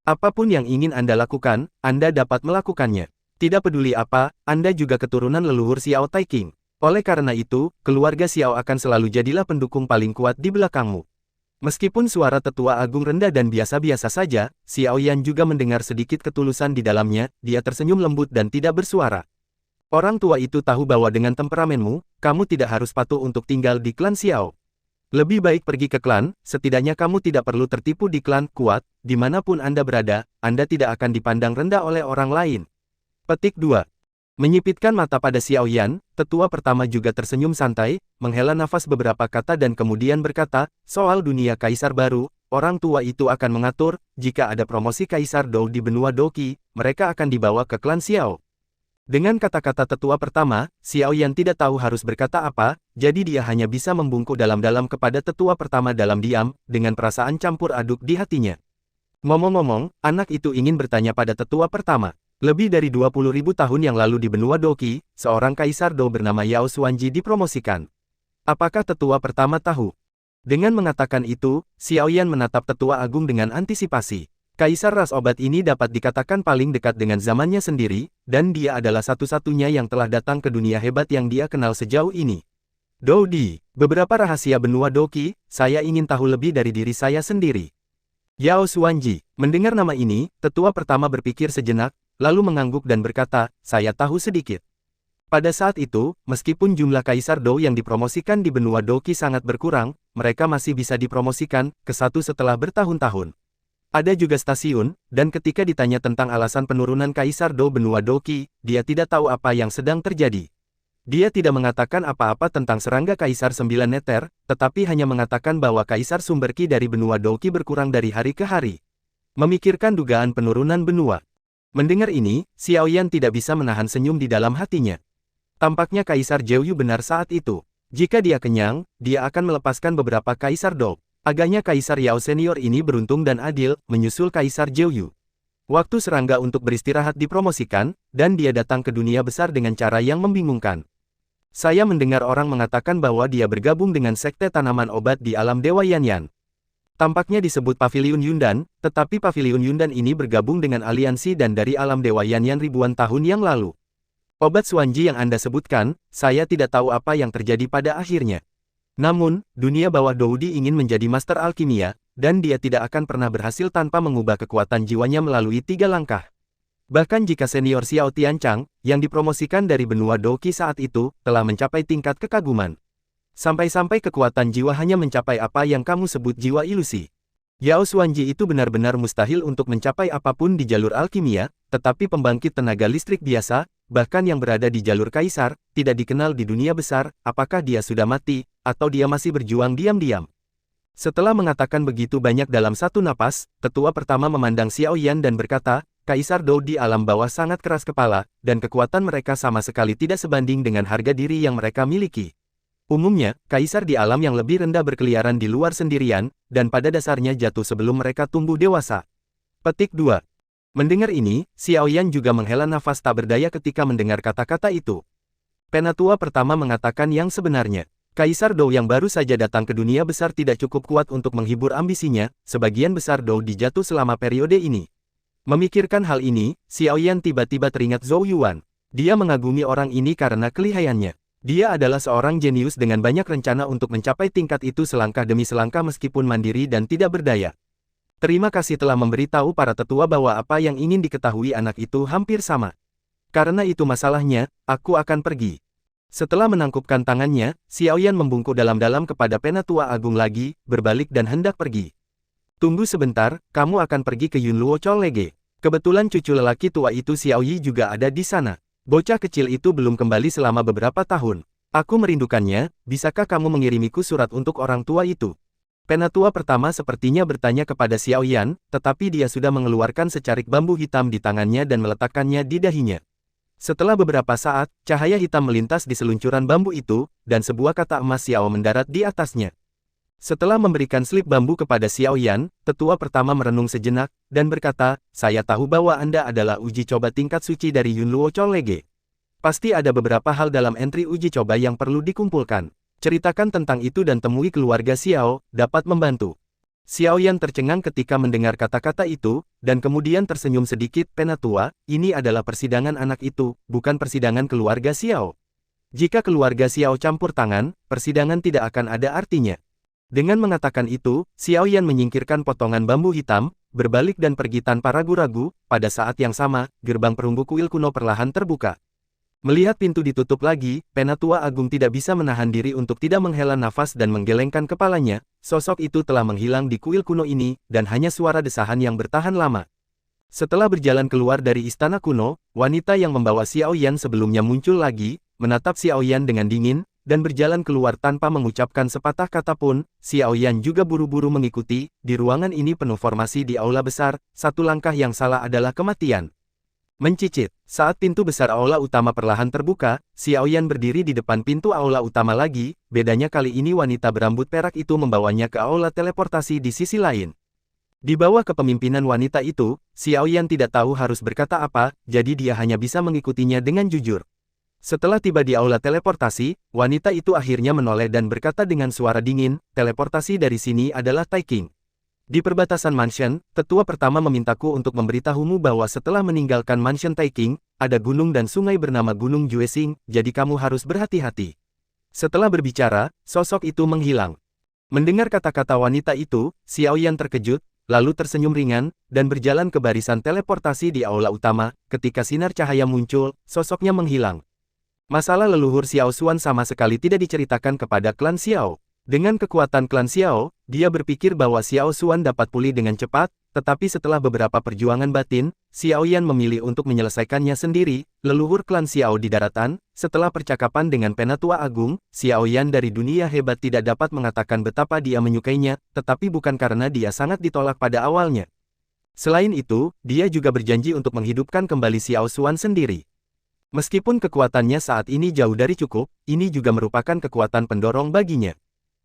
Apapun yang ingin Anda lakukan, Anda dapat melakukannya. Tidak peduli apa, Anda juga keturunan leluhur Xiao Taiking. Oleh karena itu, keluarga Xiao akan selalu jadilah pendukung paling kuat di belakangmu. Meskipun suara tetua agung rendah dan biasa-biasa saja, Xiao Yan juga mendengar sedikit ketulusan di dalamnya, dia tersenyum lembut dan tidak bersuara. Orang tua itu tahu bahwa dengan temperamenmu, kamu tidak harus patuh untuk tinggal di klan Xiao. Lebih baik pergi ke klan, setidaknya kamu tidak perlu tertipu di klan kuat, dimanapun Anda berada, Anda tidak akan dipandang rendah oleh orang lain. Petik 2. Menyipitkan mata pada Xiao Yan, tetua pertama juga tersenyum santai, menghela nafas beberapa kata dan kemudian berkata, soal dunia kaisar baru, orang tua itu akan mengatur, jika ada promosi kaisar Dou di benua Doqi, mereka akan dibawa ke klan Xiao. Dengan kata-kata tetua pertama, Xiao Yan tidak tahu harus berkata apa, jadi dia hanya bisa membungkuk dalam-dalam kepada tetua pertama dalam diam, dengan perasaan campur aduk di hatinya. Ngomong-ngomong, anak itu ingin bertanya pada tetua pertama. Lebih dari 20.000 tahun yang lalu di benua Doqi, seorang kaisar Dou bernama Yao Xuanji dipromosikan. Apakah tetua pertama tahu? Dengan mengatakan itu, Xiao Yan menatap tetua agung dengan antisipasi. Kaisar ras obat ini dapat dikatakan paling dekat dengan zamannya sendiri, dan dia adalah satu-satunya yang telah datang ke dunia hebat yang dia kenal sejauh ini. Dou Di, beberapa rahasia benua Doqi, saya ingin tahu lebih dari diri saya sendiri. Yao Xuanji, mendengar nama ini, tetua pertama berpikir sejenak, lalu mengangguk dan berkata, saya tahu sedikit. Pada saat itu, meskipun jumlah kaisar Dou yang dipromosikan di benua Doqi sangat berkurang, mereka masih bisa dipromosikan ke satu setelah bertahun-tahun. Ada juga stasiun, dan ketika ditanya tentang alasan penurunan Kaisar Dou benua Doqi, dia tidak tahu apa yang sedang terjadi. Dia tidak mengatakan apa-apa tentang serangga Kaisar 9 Neter, tetapi hanya mengatakan bahwa Kaisar sumber Qi dari benua Doqi berkurang dari hari ke hari. Memikirkan dugaan penurunan benua. Mendengar ini, Xiao Yan tidak bisa menahan senyum di dalam hatinya. Tampaknya Kaisar Zhou Yu benar saat itu. Jika dia kenyang, dia akan melepaskan beberapa Kaisar Dou. Agaknya Kaisar Yao senior ini beruntung dan adil, menyusul Kaisar Zhou Yu. Waktu serangga untuk beristirahat dipromosikan, dan dia datang ke dunia besar dengan cara yang membingungkan. Saya mendengar orang mengatakan bahwa dia bergabung dengan sekte tanaman obat di alam Dewa Yanyan. Tampaknya disebut Paviliun Yundan, tetapi Paviliun Yundan ini bergabung dengan aliansi dan dari alam Dewa Yanyan ribuan tahun yang lalu. Obat Xuanji yang Anda sebutkan, saya tidak tahu apa yang terjadi pada akhirnya. Namun, dunia bawah Dou Di ingin menjadi master alkimia, dan dia tidak akan pernah berhasil tanpa mengubah kekuatan jiwanya melalui 3 langkah. Bahkan jika senior Xiao Tianchang, yang dipromosikan dari benua Doqi saat itu, telah mencapai tingkat kekaguman. Sampai-sampai kekuatan jiwa hanya mencapai apa yang kamu sebut jiwa ilusi. Yao Xuanji itu benar-benar mustahil untuk mencapai apapun di jalur alkimia, tetapi pembangkit tenaga listrik biasa, bahkan yang berada di jalur kaisar, tidak dikenal di dunia besar, apakah dia sudah mati, atau dia masih berjuang diam-diam. Setelah mengatakan begitu banyak dalam satu napas, tetua pertama memandang Xiao Yan dan berkata, Kaisar Dou di alam bawah sangat keras kepala, dan kekuatan mereka sama sekali tidak sebanding dengan harga diri yang mereka miliki. Umumnya, kaisar di alam yang lebih rendah berkeliaran di luar sendirian, dan pada dasarnya jatuh sebelum mereka tumbuh dewasa. Petik 2. Mendengar ini, Xiao Yan juga menghela nafas tak berdaya ketika mendengar kata-kata itu. Penatua pertama mengatakan yang sebenarnya. Kaisar Dou yang baru saja datang ke dunia besar tidak cukup kuat untuk menghibur ambisinya, sebagian besar Dou dijatuh selama periode ini. Memikirkan hal ini, Xiao Yan tiba-tiba teringat Zhou Yuan. Dia mengagumi orang ini karena kelihayannya. Dia adalah seorang jenius dengan banyak rencana untuk mencapai tingkat itu selangkah demi selangkah meskipun mandiri dan tidak berdaya. Terima kasih telah memberitahu para tetua bahwa apa yang ingin diketahui anak itu hampir sama. Karena itu masalahnya, aku akan pergi. Setelah menangkupkan tangannya, Xiao Yan membungkuk dalam-dalam kepada Penatua Agung lagi, berbalik dan hendak pergi. Tunggu sebentar, kamu akan pergi ke Yunluo Cholege. Kebetulan cucu lelaki tua itu Xiao Yi juga ada di sana. Bocah kecil itu belum kembali selama beberapa tahun. Aku merindukannya, bisakah kamu mengirimiku surat untuk orang tua itu? Penatua pertama sepertinya bertanya kepada Xiao Yan, tetapi dia sudah mengeluarkan secarik bambu hitam di tangannya dan meletakkannya di dahinya. Setelah beberapa saat, cahaya hitam melintas di seluncuran bambu itu, dan sebuah kata emas Xiao mendarat di atasnya. Setelah memberikan slip bambu kepada Xiao Yan, tetua pertama merenung sejenak, dan berkata, saya tahu bahwa Anda adalah uji coba tingkat suci dari Yunluo Cholege. Pasti ada beberapa hal dalam entry uji coba yang perlu dikumpulkan. Ceritakan tentang itu dan temui keluarga Xiao, dapat membantu. Xiao Yan tercengang ketika mendengar kata-kata itu, dan kemudian tersenyum sedikit. Penatua, ini adalah persidangan anak itu, bukan persidangan keluarga Xiao. Jika keluarga Xiao campur tangan, persidangan tidak akan ada artinya. Dengan mengatakan itu, Xiao Yan menyingkirkan potongan bambu hitam, berbalik dan pergi tanpa ragu-ragu. Pada saat yang sama, gerbang perunggu kuil kuno perlahan terbuka. Melihat pintu ditutup lagi, Penatua Agung tidak bisa menahan diri untuk tidak menghela nafas dan menggelengkan kepalanya. Sosok itu telah menghilang di kuil kuno ini, dan hanya suara desahan yang bertahan lama. Setelah berjalan keluar dari istana kuno, wanita yang membawa Xiao Yan sebelumnya muncul lagi, menatap Xiao Yan dengan dingin, dan berjalan keluar tanpa mengucapkan sepatah kata pun. Xiao Yan juga buru-buru mengikuti. Di ruangan ini penuh formasi di aula besar, satu langkah yang salah adalah kematian. Mencicit, saat pintu besar aula utama perlahan terbuka, Xiao Yan berdiri di depan pintu aula utama lagi, bedanya kali ini wanita berambut perak itu membawanya ke aula teleportasi di sisi lain. Di bawah kepemimpinan wanita itu, Xiao Yan tidak tahu harus berkata apa, jadi dia hanya bisa mengikutinya dengan jujur. Setelah tiba di aula teleportasi, wanita itu akhirnya menoleh dan berkata dengan suara dingin, teleportasi dari sini adalah Taiping. Di perbatasan mansion, tetua pertama memintaku untuk memberitahumu bahwa setelah meninggalkan mansion Taiping, ada gunung dan sungai bernama Gunung Juesing, jadi kamu harus berhati-hati. Setelah berbicara, sosok itu menghilang. Mendengar kata-kata wanita itu, Xiao Yan terkejut, lalu tersenyum ringan, dan berjalan ke barisan teleportasi di aula utama. Ketika sinar cahaya muncul, sosoknya menghilang. Masalah leluhur Xiao Xuan sama sekali tidak diceritakan kepada klan Xiao. Dengan kekuatan klan Xiao, dia berpikir bahwa Xiao Xuan dapat pulih dengan cepat, tetapi setelah beberapa perjuangan batin, Xiao Yan memilih untuk menyelesaikannya sendiri. Leluhur klan Xiao di daratan, setelah percakapan dengan Penatua Agung, Xiao Yan dari dunia hebat tidak dapat mengatakan betapa dia menyukainya, tetapi bukan karena dia sangat ditolak pada awalnya. Selain itu, dia juga berjanji untuk menghidupkan kembali Xiao Xuan sendiri. Meskipun kekuatannya saat ini jauh dari cukup, ini juga merupakan kekuatan pendorong baginya.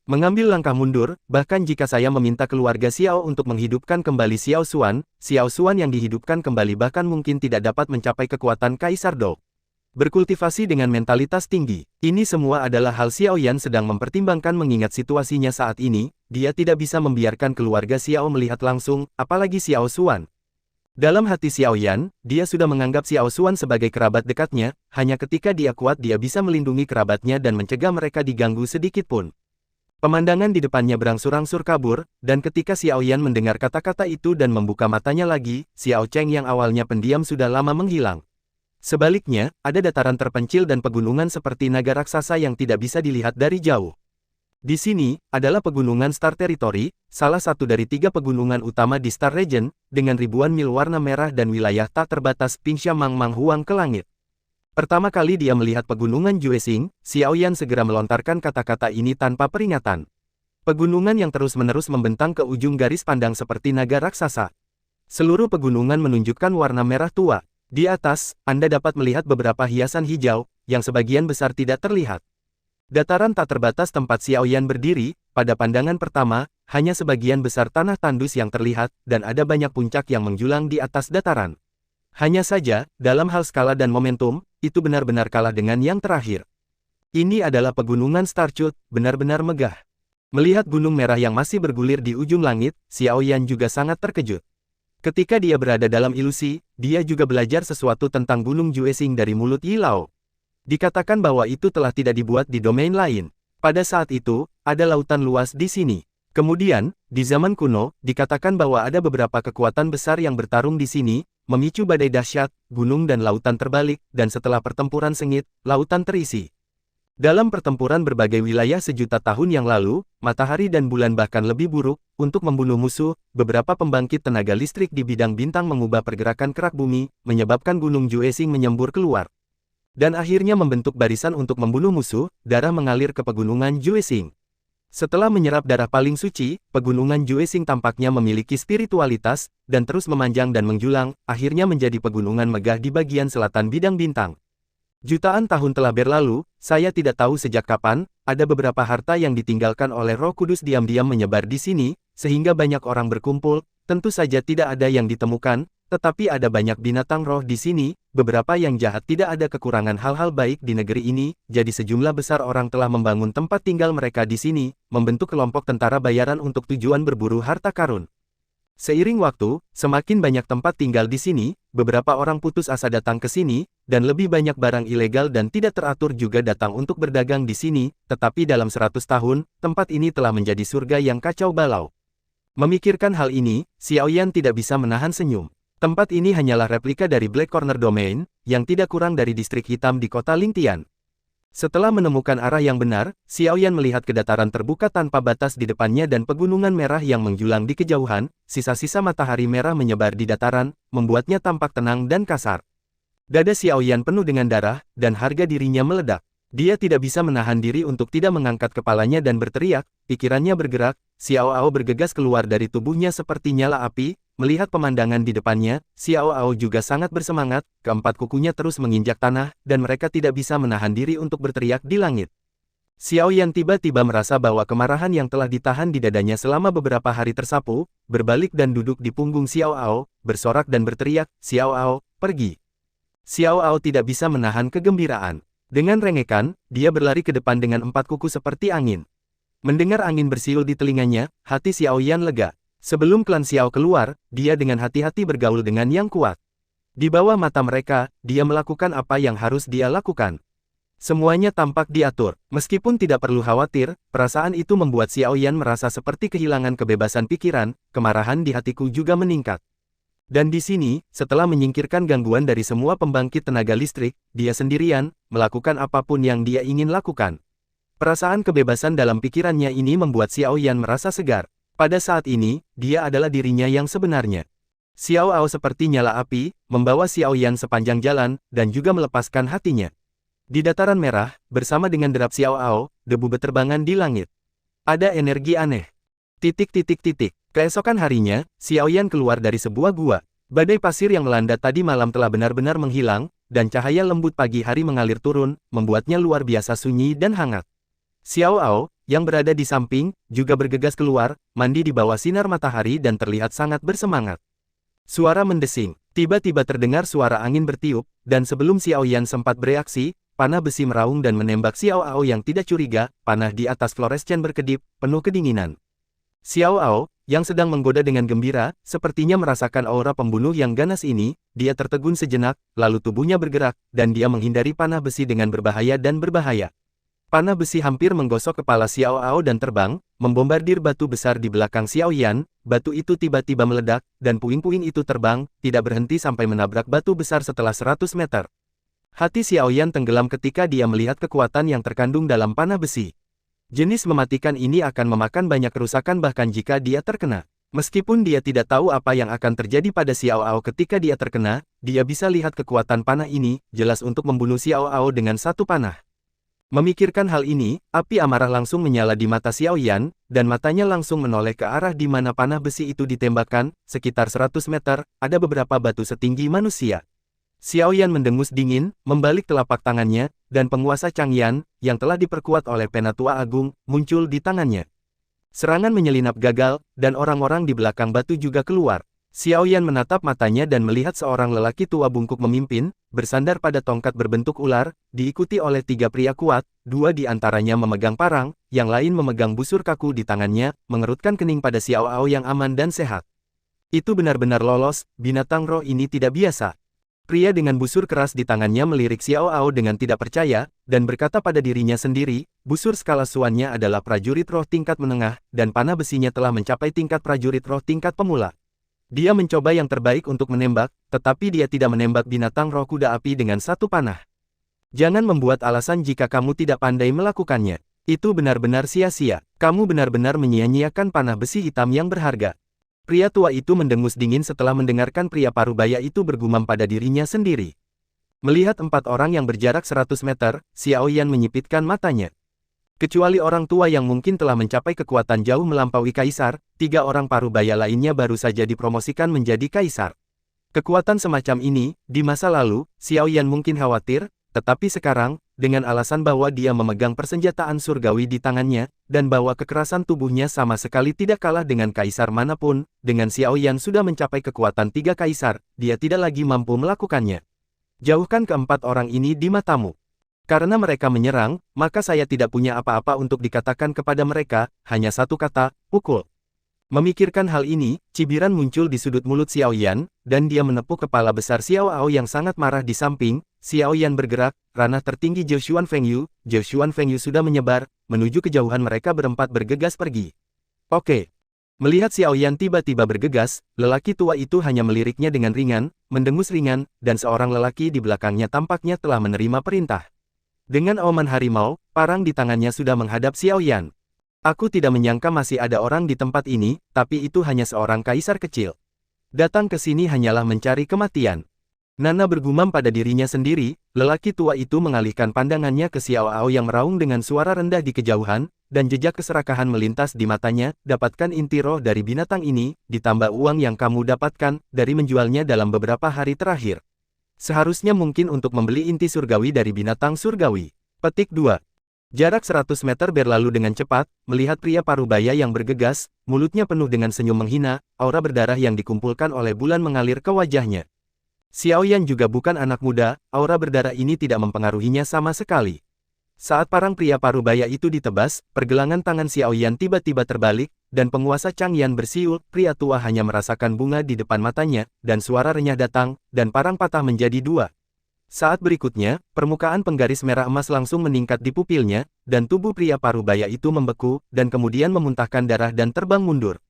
Mengambil langkah mundur, bahkan jika saya meminta keluarga Xiao untuk menghidupkan kembali Xiao Xuan yang dihidupkan kembali bahkan mungkin tidak dapat mencapai kekuatan Kaisar Dou. Berkultivasi dengan mentalitas tinggi. Ini semua adalah hal Xiao Yan sedang mempertimbangkan mengingat situasinya saat ini, dia tidak bisa membiarkan keluarga Xiao melihat langsung, apalagi Xiao Xuan. Dalam hati Xiao Yan, dia sudah menganggap Xiao Xuan sebagai kerabat dekatnya, hanya ketika dia kuat dia bisa melindungi kerabatnya dan mencegah mereka diganggu sedikit pun. Pemandangan di depannya berangsur-angsur kabur, dan ketika Xiao Yan mendengar kata-kata itu dan membuka matanya lagi, Xiao Cheng yang awalnya pendiam sudah lama menghilang. Sebaliknya, ada dataran terpencil dan pegunungan seperti naga raksasa yang tidak bisa dilihat dari jauh. Di sini, adalah pegunungan Star Territory, salah satu dari 3 pegunungan utama di Star Region, dengan ribuan mil warna merah dan wilayah tak terbatas Pingsha Mang Mang Huang ke langit. Pertama kali dia melihat pegunungan Juesing, Xiao Yan segera melontarkan kata-kata ini tanpa peringatan. Pegunungan yang terus-menerus membentang ke ujung garis pandang seperti naga raksasa. Seluruh pegunungan menunjukkan warna merah tua. Di atas, Anda dapat melihat beberapa hiasan hijau, yang sebagian besar tidak terlihat. Dataran tak terbatas tempat Xiao Yan berdiri, pada pandangan pertama, hanya sebagian besar tanah tandus yang terlihat, dan ada banyak puncak yang menjulang di atas dataran. Hanya saja, dalam hal skala dan momentum, itu benar-benar kalah dengan yang terakhir. Ini adalah pegunungan Starchute, benar-benar megah. Melihat gunung merah yang masih bergulir di ujung langit, Xiao Yan juga sangat terkejut. Ketika dia berada dalam ilusi, dia juga belajar sesuatu tentang Gunung Juesing dari mulut Yi Lao. Dikatakan bahwa itu telah tidak dibuat di domain lain. Pada saat itu, ada lautan luas di sini. Kemudian, di zaman kuno, dikatakan bahwa ada beberapa kekuatan besar yang bertarung di sini, memicu badai dahsyat, gunung dan lautan terbalik, dan setelah pertempuran sengit, lautan terisi. Dalam pertempuran berbagai wilayah sejuta tahun yang lalu, matahari dan bulan bahkan lebih buruk, untuk membunuh musuh, beberapa pembangkit tenaga listrik di bidang bintang mengubah pergerakan kerak bumi, menyebabkan Gunung Juesing menyembur keluar. Dan akhirnya membentuk barisan untuk membunuh musuh, darah mengalir ke pegunungan Juesing. Setelah menyerap darah paling suci, pegunungan Juesing tampaknya memiliki spiritualitas, dan terus memanjang dan menjulang, akhirnya menjadi pegunungan megah di bagian selatan bidang bintang. Jutaan tahun telah berlalu, saya tidak tahu sejak kapan, ada beberapa harta yang ditinggalkan oleh Roh Kudus diam-diam menyebar di sini, sehingga banyak orang berkumpul, tentu saja tidak ada yang ditemukan, tetapi ada banyak binatang roh di sini, beberapa yang jahat tidak ada kekurangan hal-hal baik di negeri ini, jadi sejumlah besar orang telah membangun tempat tinggal mereka di sini, membentuk kelompok tentara bayaran untuk tujuan berburu harta karun. Seiring waktu, semakin banyak tempat tinggal di sini, beberapa orang putus asa datang ke sini, dan lebih banyak barang ilegal dan tidak teratur juga datang untuk berdagang di sini, tetapi dalam 100 tahun, tempat ini telah menjadi surga yang kacau balau. Memikirkan hal ini, Xiao Yan tidak bisa menahan senyum. Tempat ini hanyalah replika dari Black Corner Domain, yang tidak kurang dari distrik hitam di kota Lingtian. Setelah menemukan arah yang benar, Xiaoyan melihat ke dataran terbuka tanpa batas di depannya dan pegunungan merah yang menjulang di kejauhan, sisa-sisa matahari merah menyebar di dataran, membuatnya tampak tenang dan kasar. Dada Xiaoyan penuh dengan darah, dan harga dirinya meledak. Dia tidak bisa menahan diri untuk tidak mengangkat kepalanya dan berteriak, pikirannya bergerak, Xiao Ao bergegas keluar dari tubuhnya seperti nyala api, melihat pemandangan di depannya, Xiao Ao juga sangat bersemangat, keempat kukunya terus menginjak tanah, dan mereka tidak bisa menahan diri untuk berteriak di langit. Xiaoyan tiba-tiba merasa bahwa kemarahan yang telah ditahan di dadanya selama beberapa hari tersapu, berbalik dan duduk di punggung Xiao Ao, bersorak dan berteriak, Xiao Ao, pergi. Xiao Ao tidak bisa menahan kegembiraan. Dengan rengekan, dia berlari ke depan dengan empat kuku seperti angin. Mendengar angin bersiul di telinganya, hati Xiaoyan lega. Sebelum klan Xiao keluar, dia dengan hati-hati bergaul dengan yang kuat. Di bawah mata mereka, dia melakukan apa yang harus dia lakukan. Semuanya tampak diatur. Meskipun tidak perlu khawatir, perasaan itu membuat Xiaoyan merasa seperti kehilangan kebebasan pikiran, kemarahan di hatiku juga meningkat. Dan di sini, setelah menyingkirkan gangguan dari semua pembangkit tenaga listrik, dia sendirian, melakukan apapun yang dia ingin lakukan. Perasaan kebebasan dalam pikirannya ini membuat Xiaoyan merasa segar. Pada saat ini, dia adalah dirinya yang sebenarnya. Xiao Ao seperti nyala api, membawa Xiaoyan sepanjang jalan, dan juga melepaskan hatinya. Di dataran merah, bersama dengan derap Xiao Ao, debu beterbangan di langit. Ada energi aneh. Keesokan harinya, Xiaoyan keluar dari sebuah gua. Badai pasir yang melanda tadi malam telah benar-benar menghilang, dan cahaya lembut pagi hari mengalir turun, membuatnya luar biasa sunyi dan hangat. Xiao Ao, yang berada di samping, juga bergegas keluar, mandi di bawah sinar matahari dan terlihat sangat bersemangat. Suara mendesing. Tiba-tiba terdengar suara angin bertiup, dan sebelum Xiaoyan sempat bereaksi, panah besi meraung dan menembak Xiao Ao yang tidak curiga, panah di atas fluorescen berkedip, penuh kedinginan. Xiao Ao, yang sedang menggoda dengan gembira, sepertinya merasakan aura pembunuh yang ganas ini, dia tertegun sejenak, lalu tubuhnya bergerak, dan dia menghindari panah besi dengan berbahaya dan berbahaya. Panah besi hampir menggosok kepala Xiao Ao dan terbang, membombardir batu besar di belakang Xiaoyan, batu itu tiba-tiba meledak, dan puing-puing itu terbang, tidak berhenti sampai menabrak batu besar setelah 100 meter. Hati Xiaoyan tenggelam ketika dia melihat kekuatan yang terkandung dalam panah besi. Jenis mematikan ini akan memakan banyak kerusakan bahkan jika dia terkena. Meskipun dia tidak tahu apa yang akan terjadi pada Xiao Ao ketika dia terkena, dia bisa lihat kekuatan panah ini, jelas untuk membunuh Xiao Ao dengan satu panah. Memikirkan hal ini, api amarah langsung menyala di mata Xiaoyan, dan matanya langsung menoleh ke arah di mana panah besi itu ditembakkan, sekitar 100 meter, ada beberapa batu setinggi manusia. Xiaoyan mendengus dingin, membalik telapak tangannya, dan penguasa Changyan, yang telah diperkuat oleh Penatua Agung, muncul di tangannya. Serangan menyelinap gagal, dan orang-orang di belakang batu juga keluar. Xiaoyan menatap matanya dan melihat seorang lelaki tua bungkuk memimpin, bersandar pada tongkat berbentuk ular, diikuti oleh 3 pria kuat, 2 di antaranya memegang parang, yang lain memegang busur kaku di tangannya, mengerutkan kening pada Xiao Ao yang aman dan sehat. Itu benar-benar lolos, binatang roh ini tidak biasa. Pria dengan busur keras di tangannya melirik Xiao Ao dengan tidak percaya, dan berkata pada dirinya sendiri, busur skala suannya adalah prajurit roh tingkat menengah, dan panah besinya telah mencapai tingkat prajurit roh tingkat pemula. Dia mencoba yang terbaik untuk menembak, tetapi dia tidak menembak binatang roh kuda api dengan satu panah. Jangan membuat alasan jika kamu tidak pandai melakukannya. Itu benar-benar sia-sia. Kamu benar-benar menyia-nyiakan panah besi hitam yang berharga. Pria tua itu mendengus dingin setelah mendengarkan pria parubaya itu bergumam pada dirinya sendiri. Melihat 4 orang yang berjarak 100 meter, Xiaoyan menyipitkan matanya. Kecuali orang tua yang mungkin telah mencapai kekuatan jauh melampaui kaisar, 3 orang parubaya lainnya baru saja dipromosikan menjadi kaisar. Kekuatan semacam ini, di masa lalu, Xiaoyan mungkin khawatir, tetapi sekarang, dengan alasan bahwa dia memegang persenjataan surgawi di tangannya, dan bahwa kekerasan tubuhnya sama sekali tidak kalah dengan kaisar manapun, dengan Xiaoyan sudah mencapai kekuatan 3 kaisar, dia tidak lagi mampu melakukannya. Jauhkan keempat orang ini di matamu. Karena mereka menyerang, maka saya tidak punya apa-apa untuk dikatakan kepada mereka, hanya satu kata, pukul. Memikirkan hal ini, cibiran muncul di sudut mulut Xiaoyan, dan dia menepuk kepala besar Xiao Ao yang sangat marah di samping. Xiaoyan bergerak, ranah tertinggi Zhou Xuan Fengyu sudah menyebar, menuju kejauhan mereka berempat bergegas pergi. Oke. Melihat Xiao Yan tiba-tiba bergegas, lelaki tua itu hanya meliriknya dengan ringan, mendengus ringan, dan seorang lelaki di belakangnya tampaknya telah menerima perintah. Dengan auman harimau, parang di tangannya sudah menghadap Xiao Yan. Aku tidak menyangka masih ada orang di tempat ini, tapi itu hanya seorang kaisar kecil. Datang ke sini hanyalah mencari kematian. Nana bergumam pada dirinya sendiri, lelaki tua itu mengalihkan pandangannya ke Xiao Ao yang meraung dengan suara rendah di kejauhan, dan jejak keserakahan melintas di matanya, dapatkan inti roh dari binatang ini, ditambah uang yang kamu dapatkan, dari menjualnya dalam beberapa hari terakhir. Seharusnya mungkin untuk membeli inti surgawi dari binatang surgawi. Petik 2. Jarak 100 meter berlalu dengan cepat, melihat pria parubaya yang bergegas, mulutnya penuh dengan senyum menghina, aura berdarah yang dikumpulkan oleh bulan mengalir ke wajahnya. Xiao Yan juga bukan anak muda, aura berdarah ini tidak mempengaruhinya sama sekali. Saat parang pria parubaya itu ditebas, pergelangan tangan Xiao Yan tiba-tiba terbalik, dan penguasa Changyan bersiul, pria tua hanya merasakan bunga di depan matanya, dan suara renyah datang, dan parang patah menjadi dua. Saat berikutnya, permukaan penggaris merah emas langsung meningkat di pupilnya, dan tubuh pria parubaya itu membeku, dan kemudian memuntahkan darah dan terbang mundur.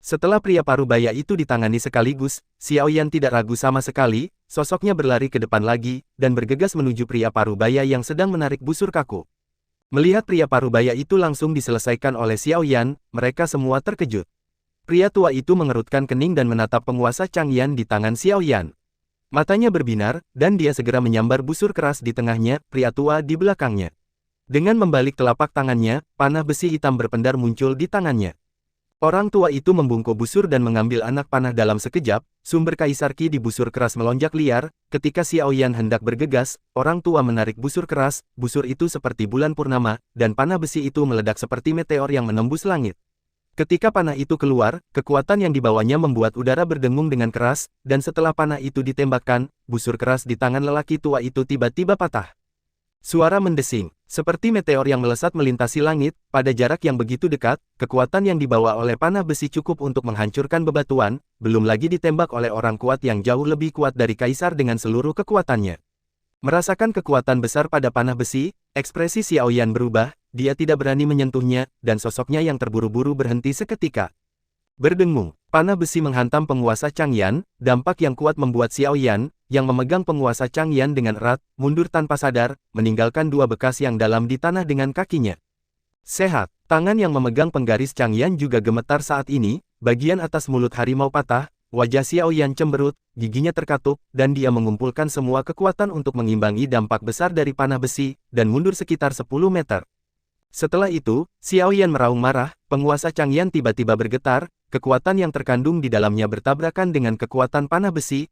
Setelah pria parubaya itu ditangani sekaligus, Xiao Yan tidak ragu sama sekali, sosoknya berlari ke depan lagi, dan bergegas menuju pria parubaya yang sedang menarik busur kaku. Melihat pria parubaya itu langsung diselesaikan oleh Xiao Yan, mereka semua terkejut. Pria tua itu mengerutkan kening dan menatap penguasa Changyan di tangan Xiao Yan. Matanya berbinar, dan dia segera menyambar busur keras di tengahnya, pria tua di belakangnya. Dengan membalik telapak tangannya, panah besi hitam berpendar muncul di tangannya. Orang tua itu membungkuk busur dan mengambil anak panah dalam sekejap, sumber kaisar Qi di busur keras melonjak liar, ketika Xiao Yan hendak bergegas, orang tua menarik busur keras, busur itu seperti bulan purnama, dan panah besi itu meledak seperti meteor yang menembus langit. Ketika panah itu keluar, kekuatan yang dibawanya membuat udara berdengung dengan keras, dan setelah panah itu ditembakkan, busur keras di tangan lelaki tua itu tiba-tiba patah. Suara mendesing, seperti meteor yang melesat melintasi langit, pada jarak yang begitu dekat, kekuatan yang dibawa oleh panah besi cukup untuk menghancurkan bebatuan, belum lagi ditembak oleh orang kuat yang jauh lebih kuat dari kaisar dengan seluruh kekuatannya. Merasakan kekuatan besar pada panah besi, ekspresi Xiao Yan berubah, dia tidak berani menyentuhnya, dan sosoknya yang terburu-buru berhenti seketika. Berdengung, panah besi menghantam penguasa Changyan, dampak yang kuat membuat Xiao Yan, yang memegang penguasa Changyan dengan erat, mundur tanpa sadar, meninggalkan dua bekas yang dalam di tanah dengan kakinya. Sehat, tangan yang memegang penggaris Changyan juga gemetar saat ini, bagian atas mulut harimau patah, wajah Xiao Yan cemberut, giginya terkatup, dan dia mengumpulkan semua kekuatan untuk mengimbangi dampak besar dari panah besi, dan mundur sekitar 10 meter. Setelah itu, Xiao Yan meraung marah, penguasa Changyan tiba-tiba bergetar, kekuatan yang terkandung di dalamnya bertabrakan dengan kekuatan panah besi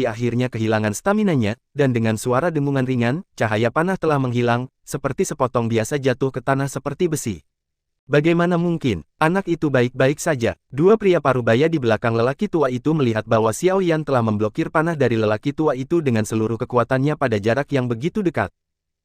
akhirnya kehilangan staminanya, dan dengan suara dengungan ringan, cahaya panah telah menghilang, seperti sepotong biasa jatuh ke tanah seperti besi. Bagaimana mungkin, anak itu baik-baik saja? Dua pria parubaya di belakang lelaki tua itu melihat bahwa Xiao Yan telah memblokir panah dari lelaki tua itu dengan seluruh kekuatannya pada jarak yang begitu dekat.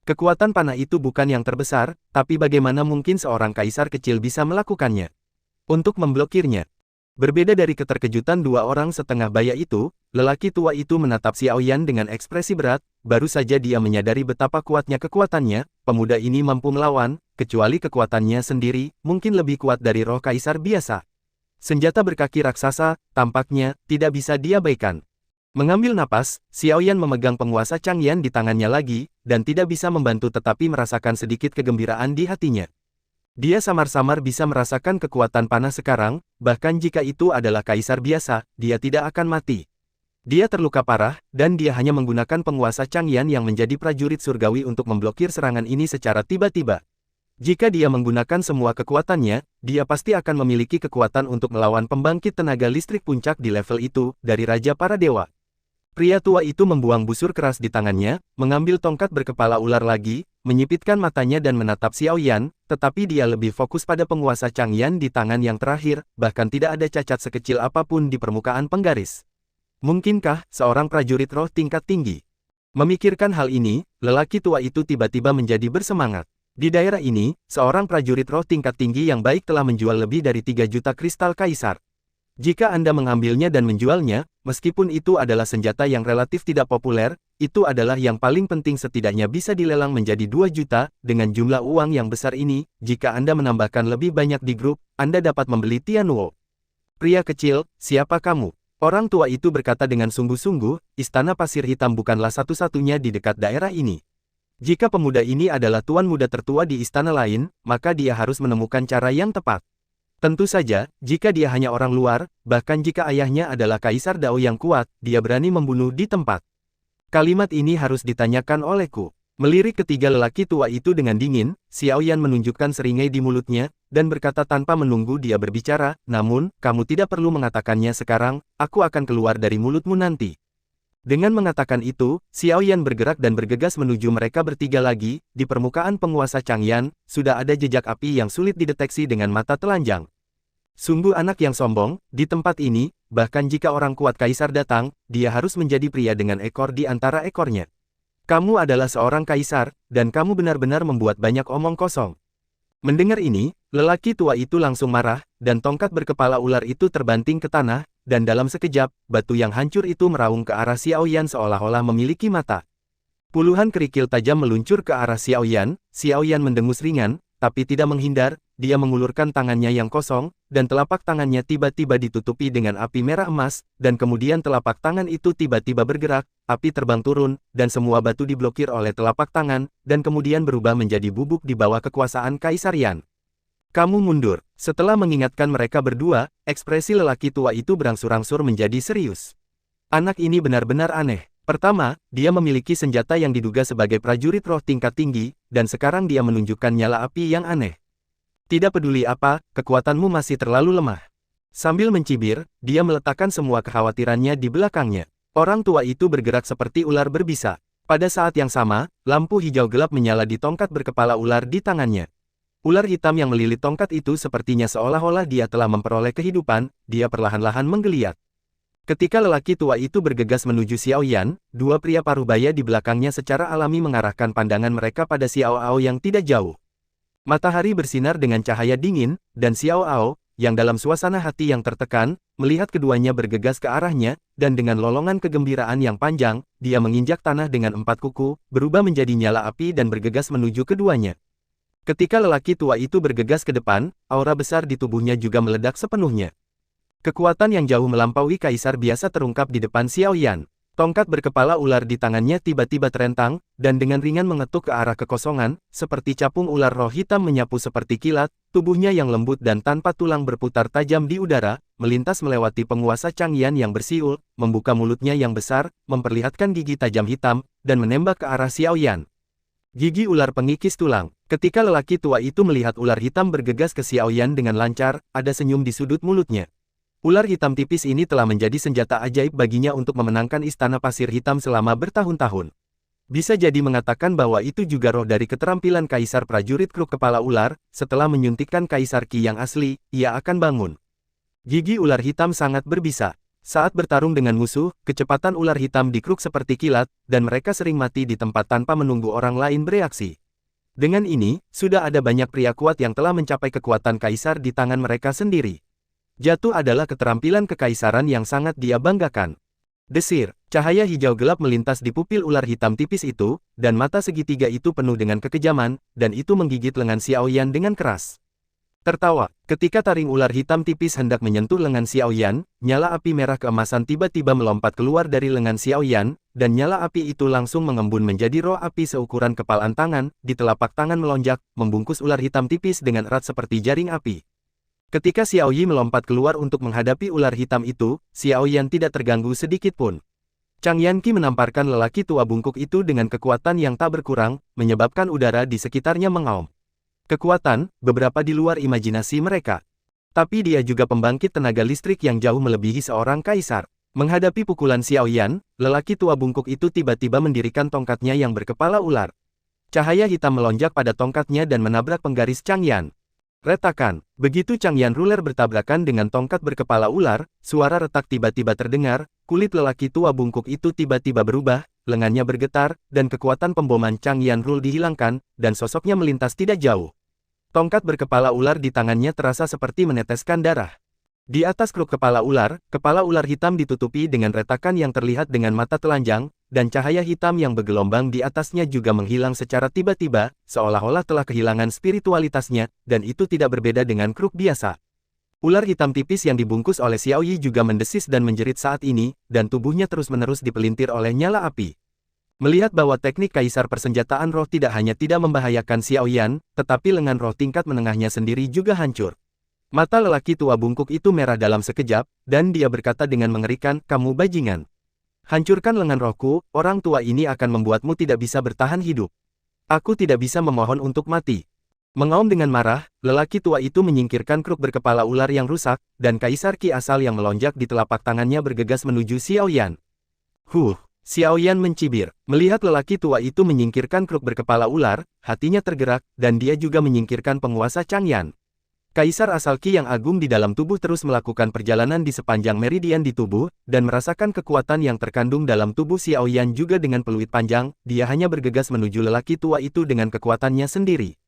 Kekuatan panah itu bukan yang terbesar, tapi bagaimana mungkin seorang kaisar kecil bisa melakukannya? Untuk memblokirnya. Berbeda dari keterkejutan dua orang setengah baya itu, lelaki tua itu menatap Xiao Yan dengan ekspresi berat, baru saja dia menyadari betapa kuatnya kekuatannya, pemuda ini mampu melawan, kecuali kekuatannya sendiri, mungkin lebih kuat dari roh kaisar biasa. Senjata berkaki raksasa, tampaknya, tidak bisa diabaikan. Mengambil napas, Xiao Yan memegang penguasa Changyan di tangannya lagi, dan tidak bisa membantu tetapi merasakan sedikit kegembiraan di hatinya. Dia samar-samar bisa merasakan kekuatan panah sekarang, bahkan jika itu adalah kaisar biasa, dia tidak akan mati. Dia terluka parah, dan dia hanya menggunakan penguasa Changyan yang menjadi prajurit surgawi untuk memblokir serangan ini secara tiba-tiba. Jika dia menggunakan semua kekuatannya, dia pasti akan memiliki kekuatan untuk melawan pembangkit tenaga listrik puncak di level itu, dari Raja Para Dewa. Pria tua itu membuang busur keras di tangannya, mengambil tongkat berkepala ular lagi, menyipitkan matanya dan menatap Xiao Yan, tetapi dia lebih fokus pada penguasa Changyan di tangan yang terakhir, bahkan tidak ada cacat sekecil apapun di permukaan penggaris. Mungkinkah seorang prajurit roh tingkat tinggi? Memikirkan hal ini, lelaki tua itu tiba-tiba menjadi bersemangat. Di daerah ini, seorang prajurit roh tingkat tinggi yang baik telah menjual lebih dari 3 juta kristal kaisar. Jika Anda mengambilnya dan menjualnya, meskipun itu adalah senjata yang relatif tidak populer, itu adalah yang paling penting setidaknya bisa dilelang menjadi 2 juta, dengan jumlah uang yang besar ini, jika Anda menambahkan lebih banyak di grup, Anda dapat membeli Tianhuo. Pria kecil, siapa kamu? Orang tua itu berkata dengan sungguh-sungguh, istana pasir hitam bukanlah satu-satunya di dekat daerah ini. Jika pemuda ini adalah tuan muda tertua di istana lain, maka dia harus menemukan cara yang tepat. Tentu saja, jika dia hanya orang luar, bahkan jika ayahnya adalah Kaisar Dao yang kuat, dia berani membunuh di tempat. Kalimat ini harus ditanyakan olehku. Melirik ketiga lelaki tua itu dengan dingin, Xiao Yan menunjukkan seringai di mulutnya, dan berkata tanpa menunggu dia berbicara, namun, kamu tidak perlu mengatakannya sekarang, aku akan keluar dari mulutmu nanti. Dengan mengatakan itu, Xiao Yan bergerak dan bergegas menuju mereka bertiga lagi, di permukaan penguasa Changyan, sudah ada jejak api yang sulit dideteksi dengan mata telanjang. Sungguh anak yang sombong, di tempat ini, bahkan jika orang kuat kaisar datang, dia harus menjadi pria dengan ekor di antara ekornya. Kamu adalah seorang kaisar, dan kamu benar-benar membuat banyak omong kosong. Mendengar ini, lelaki tua itu langsung marah, dan tongkat berkepala ular itu terbanting ke tanah, dan dalam sekejap, batu yang hancur itu meraung ke arah Xiao Yan seolah-olah memiliki mata. Puluhan kerikil tajam meluncur ke arah Xiao Yan mendengus ringan, tapi tidak menghindar, dia mengulurkan tangannya yang kosong, dan telapak tangannya tiba-tiba ditutupi dengan api merah emas, dan kemudian telapak tangan itu tiba-tiba bergerak, api terbang turun, dan semua batu diblokir oleh telapak tangan, dan kemudian berubah menjadi bubuk di bawah kekuasaan Kaisar Yan. Kamu mundur. Setelah mengingatkan mereka berdua, ekspresi lelaki tua itu berangsur-angsur menjadi serius. Anak ini benar-benar aneh. Pertama, dia memiliki senjata yang diduga sebagai prajurit roh tingkat tinggi, dan sekarang dia menunjukkan nyala api yang aneh. Tidak peduli apa, kekuatanmu masih terlalu lemah. Sambil mencibir, dia meletakkan semua kekhawatirannya di belakangnya. Orang tua itu bergerak seperti ular berbisa. Pada saat yang sama, lampu hijau gelap menyala di tongkat berkepala ular di tangannya. Ular hitam yang melilit tongkat itu sepertinya seolah-olah dia telah memperoleh kehidupan, dia perlahan-lahan menggeliat. Ketika lelaki tua itu bergegas menuju Xiao Yan, dua pria parubaya di belakangnya secara alami mengarahkan pandangan mereka pada Xiao Ao yang tidak jauh. Matahari bersinar dengan cahaya dingin, dan Xiao Ao, yang dalam suasana hati yang tertekan, melihat keduanya bergegas ke arahnya, dan dengan lolongan kegembiraan yang panjang, dia menginjak tanah dengan 4 kuku, berubah menjadi nyala api dan bergegas menuju keduanya. Ketika lelaki tua itu bergegas ke depan, aura besar di tubuhnya juga meledak sepenuhnya. Kekuatan yang jauh melampaui kaisar biasa terungkap di depan Xiao Yan. Tongkat berkepala ular di tangannya tiba-tiba terentang, dan dengan ringan mengetuk ke arah kekosongan, seperti capung ular roh hitam menyapu seperti kilat, tubuhnya yang lembut dan tanpa tulang berputar tajam di udara, melintas melewati penguasa Changyan yang bersiul, membuka mulutnya yang besar, memperlihatkan gigi tajam hitam, dan menembak ke arah Xiao Yan. Gigi ular pengikis tulang. Ketika lelaki tua itu melihat ular hitam bergegas ke Xiao Yan dengan lancar, ada senyum di sudut mulutnya. Ular hitam tipis ini telah menjadi senjata ajaib baginya untuk memenangkan istana pasir hitam selama bertahun-tahun. Bisa jadi mengatakan bahwa itu juga roh dari keterampilan kaisar prajurit kruk kepala ular, setelah menyuntikkan kaisar Qi yang asli, ia akan bangun. Gigi ular hitam sangat berbisa. Saat bertarung dengan musuh, kecepatan ular hitam di kruk seperti kilat, dan mereka sering mati di tempat tanpa menunggu orang lain bereaksi. Dengan ini, sudah ada banyak pria kuat yang telah mencapai kekuatan kaisar di tangan mereka sendiri. Jatuh adalah keterampilan kekaisaran yang sangat dia banggakan. Desir, cahaya hijau gelap melintas di pupil ular hitam tipis itu, dan mata segitiga itu penuh dengan kekejaman, dan itu menggigit lengan Xiao Yan dengan keras. Tertawa, ketika taring ular hitam tipis hendak menyentuh lengan Xiao Yan, nyala api merah keemasan tiba-tiba melompat keluar dari lengan Xiao Yan, dan nyala api itu langsung mengembun menjadi roh api seukuran kepalan tangan, di telapak tangan melonjak, membungkus ular hitam tipis dengan erat seperti jaring api. Ketika Xiao Yi melompat keluar untuk menghadapi ular hitam itu, Xiao Yan tidak terganggu sedikit pun. Chang Yanqi menamparkan lelaki tua bungkuk itu dengan kekuatan yang tak berkurang, menyebabkan udara di sekitarnya mengaum. Kekuatan, beberapa di luar imajinasi mereka. Tapi dia juga pembangkit tenaga listrik yang jauh melebihi seorang kaisar. Menghadapi pukulan Xiao Yan, lelaki tua bungkuk itu tiba-tiba mendirikan tongkatnya yang berkepala ular. Cahaya hitam melonjak pada tongkatnya dan menabrak penggaris Chang Yan. Retakan. Begitu Chang Yan ruler bertabrakan dengan tongkat berkepala ular, suara retak tiba-tiba terdengar, kulit lelaki tua bungkuk itu tiba-tiba berubah, lengannya bergetar, dan kekuatan pemboman Chang Yan Rule dihilangkan, dan sosoknya melintas tidak jauh. Tongkat berkepala ular di tangannya terasa seperti meneteskan darah. Di atas kruk kepala ular hitam ditutupi dengan retakan yang terlihat dengan mata telanjang, dan cahaya hitam yang bergelombang di atasnya juga menghilang secara tiba-tiba, seolah-olah telah kehilangan spiritualitasnya, dan itu tidak berbeda dengan kruk biasa. Ular hitam tipis yang dibungkus oleh Xiao Yi juga mendesis dan menjerit saat ini, dan tubuhnya terus-menerus dipelintir oleh nyala api. Melihat bahwa teknik kaisar persenjataan roh tidak hanya tidak membahayakan Xiao Yan, tetapi lengan roh tingkat menengahnya sendiri juga hancur. Mata lelaki tua bungkuk itu merah dalam sekejap, dan dia berkata dengan mengerikan, "Kamu bajingan. Hancurkan lengan rohku, orang tua ini akan membuatmu tidak bisa bertahan hidup. Aku tidak bisa memohon untuk mati." Mengaum dengan marah, lelaki tua itu menyingkirkan kruk berkepala ular yang rusak, dan kaisar Qi asal yang melonjak di telapak tangannya bergegas menuju Xiao Yan. Xiao Yan mencibir. Melihat lelaki tua itu menyingkirkan kruk berkepala ular, hatinya tergerak, dan dia juga menyingkirkan penguasa Changyan. Kaisar asal Qi yang agung di dalam tubuh terus melakukan perjalanan di sepanjang meridian di tubuh, dan merasakan kekuatan yang terkandung dalam tubuh Xiao Yan juga dengan peluit panjang, dia hanya bergegas menuju lelaki tua itu dengan kekuatannya sendiri.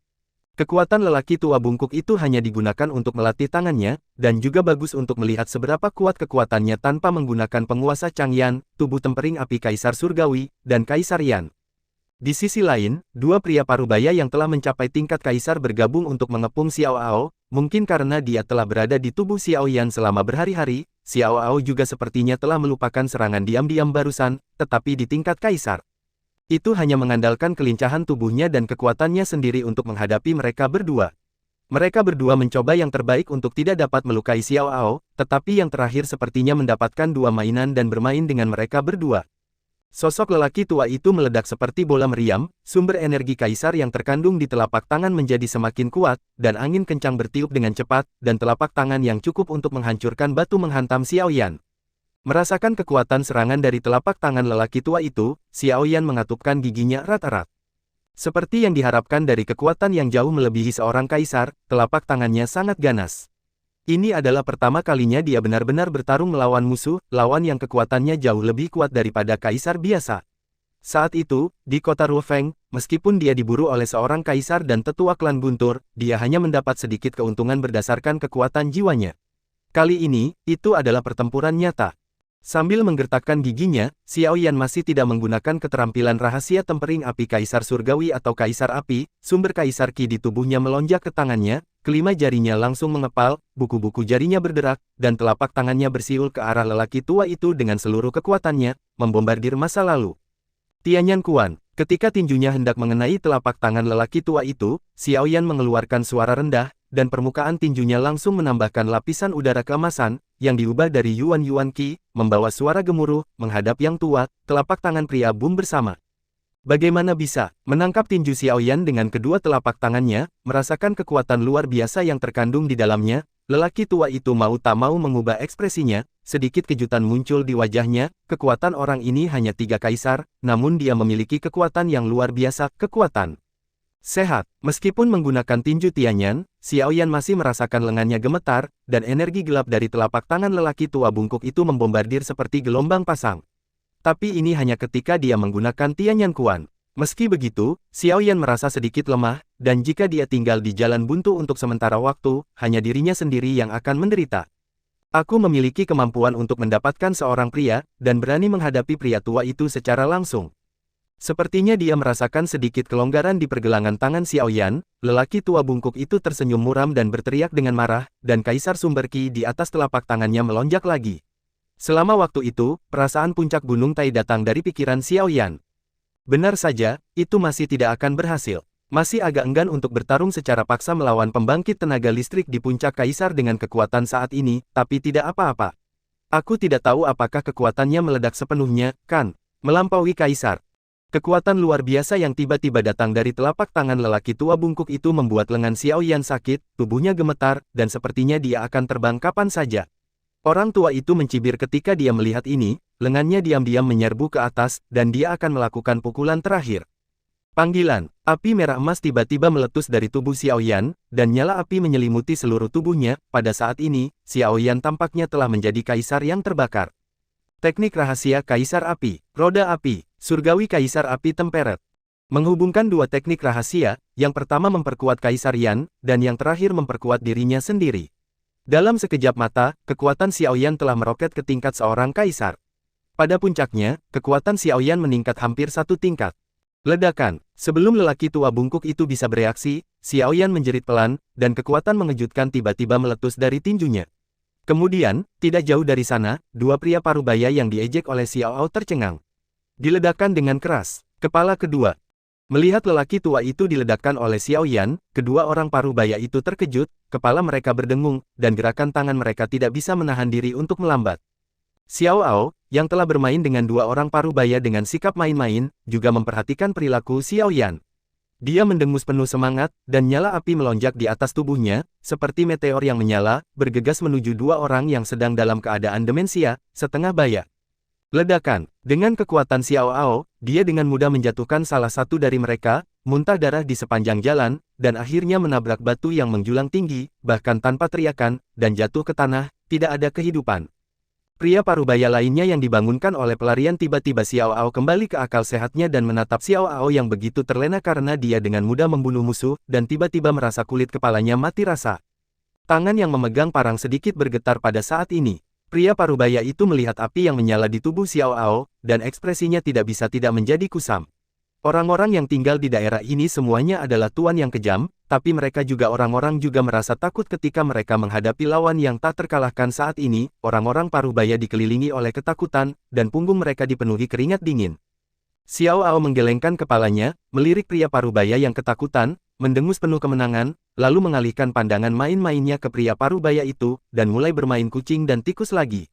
Kekuatan lelaki tua bungkuk itu hanya digunakan untuk melatih tangannya, dan juga bagus untuk melihat seberapa kuat kekuatannya tanpa menggunakan penguasa Changyan, tubuh tempering api Kaisar Surgawi, dan Kaisar Yan. Di sisi lain, dua pria parubaya yang telah mencapai tingkat Kaisar bergabung untuk mengepung Xiao Ao, mungkin karena dia telah berada di tubuh Xiao Yan selama berhari-hari, Xiao Ao juga sepertinya telah melupakan serangan diam-diam barusan, tetapi di tingkat Kaisar. Itu hanya mengandalkan kelincahan tubuhnya dan kekuatannya sendiri untuk menghadapi mereka berdua. Mereka berdua mencoba yang terbaik untuk tidak dapat melukai Xiao Ao, tetapi yang terakhir sepertinya mendapatkan dua mainan dan bermain dengan mereka berdua. Sosok lelaki tua itu meledak seperti bola meriam, sumber energi kaisar yang terkandung di telapak tangan menjadi semakin kuat, dan angin kencang bertiup dengan cepat, dan telapak tangan yang cukup untuk menghancurkan batu menghantam Xiao Yan. Merasakan kekuatan serangan dari telapak tangan lelaki tua itu, Xiao Yan mengatupkan giginya erat-erat. Seperti yang diharapkan dari kekuatan yang jauh melebihi seorang kaisar, telapak tangannya sangat ganas. Ini adalah pertama kalinya dia benar-benar bertarung melawan musuh, lawan yang kekuatannya jauh lebih kuat daripada kaisar biasa. Saat itu, di kota Ruofeng, meskipun dia diburu oleh seorang kaisar dan tetua klan Guntur, dia hanya mendapat sedikit keuntungan berdasarkan kekuatan jiwanya. Kali ini, itu adalah pertempuran nyata. Sambil menggertakkan giginya, Xiao Yan masih tidak menggunakan keterampilan rahasia tempering api Kaisar Surgawi atau Kaisar Api, sumber Kaisar Qi di tubuhnya melonjak ke tangannya, kelima jarinya langsung mengepal, buku-buku jarinya berderak, dan telapak tangannya bersiul ke arah lelaki tua itu dengan seluruh kekuatannya, membombardir masa lalu. Tianyan Kuan, ketika tinjunya hendak mengenai telapak tangan lelaki tua itu, Xiao Yan mengeluarkan suara rendah, dan permukaan tinjunya langsung menambahkan lapisan udara keemasan, yang diubah dari Yuan Qi, membawa suara gemuruh, menghadap yang tua, telapak tangan pria boom bersama. Bagaimana bisa menangkap tinju Xiao Yan dengan kedua telapak tangannya, merasakan kekuatan luar biasa yang terkandung di dalamnya, lelaki tua itu mau tak mau mengubah ekspresinya, sedikit kejutan muncul di wajahnya, kekuatan orang ini hanya 3 kaisar, namun dia memiliki kekuatan yang luar biasa, kekuatan sehat. Meskipun menggunakan tinju Tianyan, Xiao Yan masih merasakan lengannya gemetar, dan energi gelap dari telapak tangan lelaki tua bungkuk itu membombardir seperti gelombang pasang. Tapi ini hanya ketika dia menggunakan Tianyan Kuan. Meski begitu, Xiao Yan merasa sedikit lemah, dan jika dia tinggal di jalan buntu untuk sementara waktu, hanya dirinya sendiri yang akan menderita. Aku memiliki kemampuan untuk mendapatkan seorang pria, dan berani menghadapi pria tua itu secara langsung. Sepertinya dia merasakan sedikit kelonggaran di pergelangan tangan Xiao Yan, lelaki tua bungkuk itu tersenyum muram dan berteriak dengan marah, dan Kaisar Sumber Qi di atas telapak tangannya melonjak lagi. Selama waktu itu, perasaan puncak Gunung Tai datang dari pikiran Xiao Yan. Benar saja, itu masih tidak akan berhasil. Masih agak enggan untuk bertarung secara paksa melawan pembangkit tenaga listrik di puncak Kaisar dengan kekuatan saat ini, tapi tidak apa-apa. Aku tidak tahu apakah kekuatannya meledak sepenuhnya, kan? Melampaui Kaisar. Kekuatan luar biasa yang tiba-tiba datang dari telapak tangan lelaki tua bungkuk itu membuat lengan Xiao Yan sakit, tubuhnya gemetar, dan sepertinya dia akan terbang kapan saja. Orang tua itu mencibir ketika dia melihat ini, lengannya diam-diam menyerbu ke atas, dan dia akan melakukan pukulan terakhir. Panggilan, api merah emas tiba-tiba meletus dari tubuh Xiao Yan, dan nyala api menyelimuti seluruh tubuhnya. Pada saat ini, Xiao Yan tampaknya telah menjadi kaisar yang terbakar. Teknik rahasia Kaisar Api, Roda Api, Surgawi Kaisar Api Temperet. Menghubungkan dua teknik rahasia, yang pertama memperkuat Kaisar Yan, dan yang terakhir memperkuat dirinya sendiri. Dalam sekejap mata, kekuatan Xiao Yan telah meroket ke tingkat seorang kaisar. Pada puncaknya, kekuatan Xiao Yan meningkat hampir 1 tingkat. Ledakan. Sebelum lelaki tua bungkuk itu bisa bereaksi, Xiaoyan menjerit pelan, dan kekuatan mengejutkan tiba-tiba meletus dari tinjunya. Kemudian, tidak jauh dari sana, dua pria parubaya yang diejek oleh Xiaoao tercengang. Diledakkan dengan keras. Kepala kedua. Melihat lelaki tua itu diledakkan oleh Xiaoyan, kedua orang parubaya itu terkejut, kepala mereka berdengung, dan gerakan tangan mereka tidak bisa menahan diri untuk melambat. Xiaoao, yang telah bermain dengan dua orang parubaya dengan sikap main-main, juga memperhatikan perilaku Xiaoyan. Dia mendengus penuh semangat, dan nyala api melonjak di atas tubuhnya, seperti meteor yang menyala, bergegas menuju dua orang yang sedang dalam keadaan demensia, setengah baya. Ledakan. Dengan kekuatan Xiaoao, dia dengan mudah menjatuhkan salah satu dari mereka, muntah darah di sepanjang jalan, dan akhirnya menabrak batu yang menjulang tinggi, bahkan tanpa teriakan, dan jatuh ke tanah, tidak ada kehidupan. Pria parubaya lainnya yang dibangunkan oleh pelarian tiba-tiba Xiaoao kembali ke akal sehatnya dan menatap Xiaoao yang begitu terlena karena dia dengan mudah membunuh musuh, dan tiba-tiba merasa kulit kepalanya mati rasa. Tangan yang memegang parang sedikit bergetar pada saat ini. Pria parubaya itu melihat api yang menyala di tubuh Xiaoao, dan ekspresinya tidak bisa tidak menjadi kusam. Orang-orang yang tinggal di daerah ini semuanya adalah tuan yang kejam, tapi mereka juga orang-orang juga merasa takut ketika mereka menghadapi lawan yang tak terkalahkan saat ini. Orang-orang parubaya dikelilingi oleh ketakutan, dan punggung mereka dipenuhi keringat dingin. Xiaoao menggelengkan kepalanya, melirik pria parubaya yang ketakutan, mendengus penuh kemenangan, lalu mengalihkan pandangan main-mainnya ke pria parubaya itu, dan mulai bermain kucing dan tikus lagi.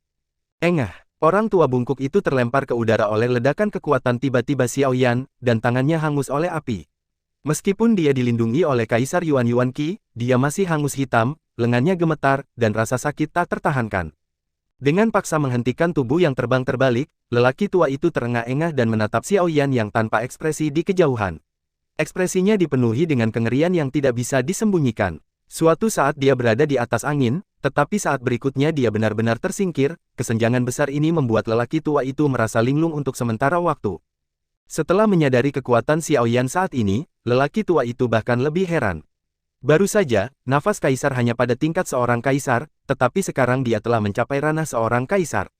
Engah. Orang tua bungkuk itu terlempar ke udara oleh ledakan kekuatan tiba-tiba Xiaoyan, dan tangannya hangus oleh api. Meskipun dia dilindungi oleh Kaisar Yuan Qi, dia masih hangus hitam, lengannya gemetar, dan rasa sakit tak tertahankan. Dengan paksa menghentikan tubuh yang terbang terbalik, lelaki tua itu terengah-engah dan menatap Xiaoyan yang tanpa ekspresi di kejauhan. Ekspresinya dipenuhi dengan kengerian yang tidak bisa disembunyikan. Suatu saat dia berada di atas angin, tetapi saat berikutnya dia benar-benar tersingkir. Kesenjangan besar ini membuat lelaki tua itu merasa linglung untuk sementara waktu. Setelah menyadari kekuatan Xiaoyan saat ini, lelaki tua itu bahkan lebih heran. Baru saja, nafas kaisar hanya pada tingkat seorang kaisar, tetapi sekarang dia telah mencapai ranah seorang kaisar.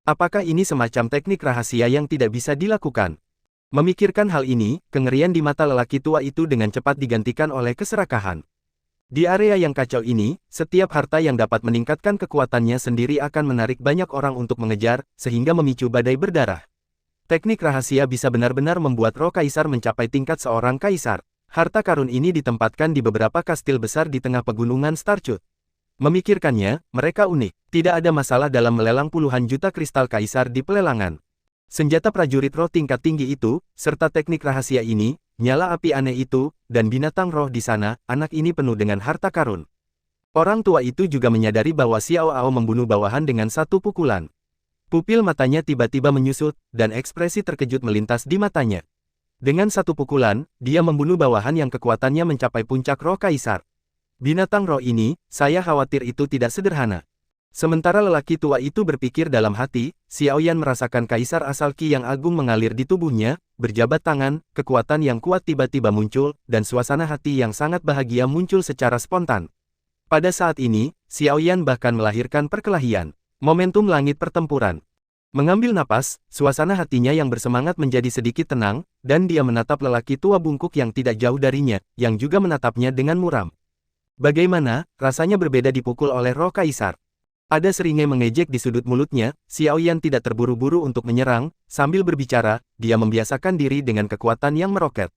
Apakah ini semacam teknik rahasia yang tidak bisa dilakukan? Memikirkan hal ini, kengerian di mata lelaki tua itu dengan cepat digantikan oleh keserakahan. Di area yang kacau ini, setiap harta yang dapat meningkatkan kekuatannya sendiri akan menarik banyak orang untuk mengejar, sehingga memicu badai berdarah. Teknik rahasia bisa benar-benar membuat roh kaisar mencapai tingkat seorang kaisar. Harta karun ini ditempatkan di beberapa kastil besar di tengah pegunungan Starchut. Memikirkannya, mereka unik. Tidak ada masalah dalam melelang puluhan juta kristal kaisar di pelelangan. Senjata prajurit roh tingkat tinggi itu, serta teknik rahasia ini, nyala api aneh itu, dan binatang roh di sana, anak ini penuh dengan harta karun. Orang tua itu juga menyadari bahwa Xiaoao membunuh bawahan dengan satu pukulan. Pupil matanya tiba-tiba menyusut, dan ekspresi terkejut melintas di matanya. Dengan satu pukulan, dia membunuh bawahan yang kekuatannya mencapai puncak roh kaisar. Binatang roh ini, saya khawatir itu tidak sederhana. Sementara lelaki tua itu berpikir dalam hati, Xiaoyan merasakan kaisar asal Qi yang agung mengalir di tubuhnya, berjabat tangan, kekuatan yang kuat tiba-tiba muncul, dan suasana hati yang sangat bahagia muncul secara spontan. Pada saat ini, Xiaoyan bahkan melahirkan perkelahian. Momentum langit pertempuran. Mengambil napas, suasana hatinya yang bersemangat menjadi sedikit tenang, dan dia menatap lelaki tua bungkuk yang tidak jauh darinya, yang juga menatapnya dengan muram. Bagaimana, rasanya berbeda dipukul oleh roh kaisar. Ada seringai mengejek di sudut mulutnya. Xiaoyan tidak terburu-buru untuk menyerang, sambil berbicara, dia membiasakan diri dengan kekuatan yang meroket.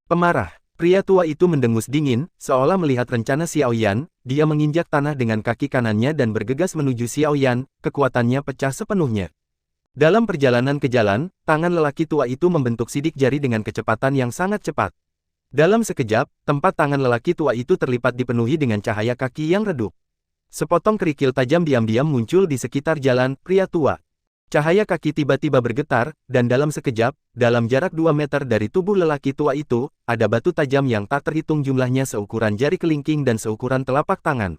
Pemarah. Pria tua itu mendengus dingin, seolah melihat rencana Xiaoyan. Dia menginjak tanah dengan kaki kanannya dan bergegas menuju Xiaoyan, kekuatannya pecah sepenuhnya. Dalam perjalanan ke jalan, tangan lelaki tua itu membentuk sidik jari dengan kecepatan yang sangat cepat. Dalam sekejap, tempat tangan lelaki tua itu terlipat dipenuhi dengan cahaya kaki yang redup. Sepotong kerikil tajam diam-diam muncul di sekitar jalan pria tua. Cahaya kaki tiba-tiba bergetar, dan dalam sekejap, dalam jarak 2 meter dari tubuh lelaki tua itu, ada batu tajam yang tak terhitung jumlahnya seukuran jari kelingking dan seukuran telapak tangan.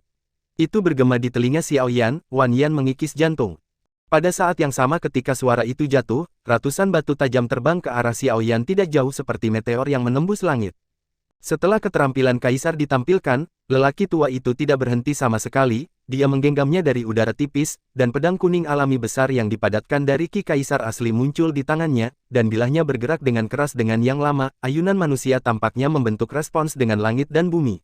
Itu bergema di telinga Xiaoyan. Wan Yan mengikis jantung. Pada saat yang sama ketika suara itu jatuh, ratusan batu tajam terbang ke arah Xiaoyan tidak jauh seperti meteor yang menembus langit. Setelah keterampilan kaisar ditampilkan, lelaki tua itu tidak berhenti sama sekali, dia menggenggamnya dari udara tipis, dan pedang kuning alami besar yang dipadatkan dari ki kaisar asli muncul di tangannya, dan bilahnya bergerak dengan keras dengan yang lama, ayunan manusia tampaknya membentuk respons dengan langit dan bumi.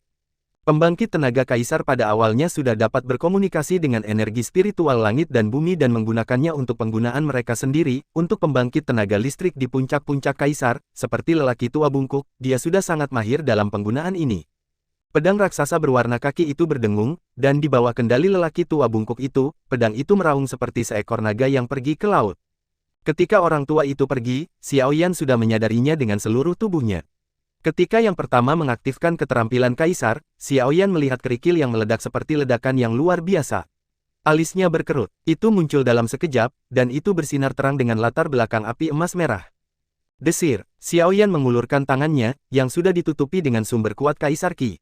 Pembangkit tenaga kaisar pada awalnya sudah dapat berkomunikasi dengan energi spiritual langit dan bumi dan menggunakannya untuk penggunaan mereka sendiri, untuk pembangkit tenaga listrik di puncak-puncak kaisar, seperti lelaki tua bungkuk, dia sudah sangat mahir dalam penggunaan ini. Pedang raksasa berwarna kaki itu berdengung, dan di bawah kendali lelaki tua bungkuk itu, pedang itu meraung seperti seekor naga yang pergi ke laut. Ketika orang tua itu pergi, Xiao Yan sudah menyadarinya dengan seluruh tubuhnya. Ketika yang pertama mengaktifkan keterampilan kaisar, Xiao Yan melihat kerikil yang meledak seperti ledakan yang luar biasa. Alisnya berkerut, itu muncul dalam sekejap, dan itu bersinar terang dengan latar belakang api emas merah. Desir, Xiao Yan mengulurkan tangannya, yang sudah ditutupi dengan sumber kuat kaisar Qi.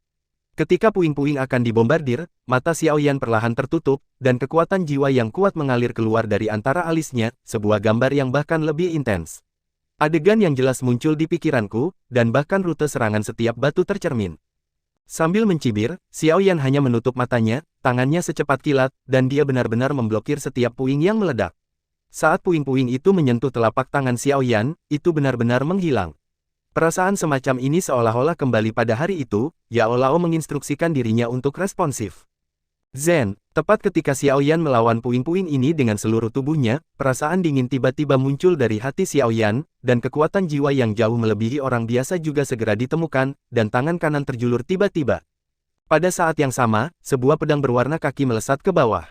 Ketika puing-puing akan dibombardir, mata Xiao Yan perlahan tertutup, dan kekuatan jiwa yang kuat mengalir keluar dari antara alisnya, sebuah gambar yang bahkan lebih intens. Adegan yang jelas muncul di pikiranku, dan bahkan rute serangan setiap batu tercermin. Sambil mencibir, Xiao Yan hanya menutup matanya, tangannya secepat kilat, dan dia benar-benar memblokir setiap puing yang meledak. Saat puing-puing itu menyentuh telapak tangan Xiao Yan, itu benar-benar menghilang. Perasaan semacam ini seolah-olah kembali pada hari itu, Yao Lao menginstruksikan dirinya untuk responsif. Zen, tepat ketika Xiao Yan melawan puing-puing ini dengan seluruh tubuhnya, perasaan dingin tiba-tiba muncul dari hati Xiao Yan, dan kekuatan jiwa yang jauh melebihi orang biasa juga segera ditemukan, dan tangan kanan terjulur tiba-tiba. Pada saat yang sama, sebuah pedang berwarna kaki melesat ke bawah.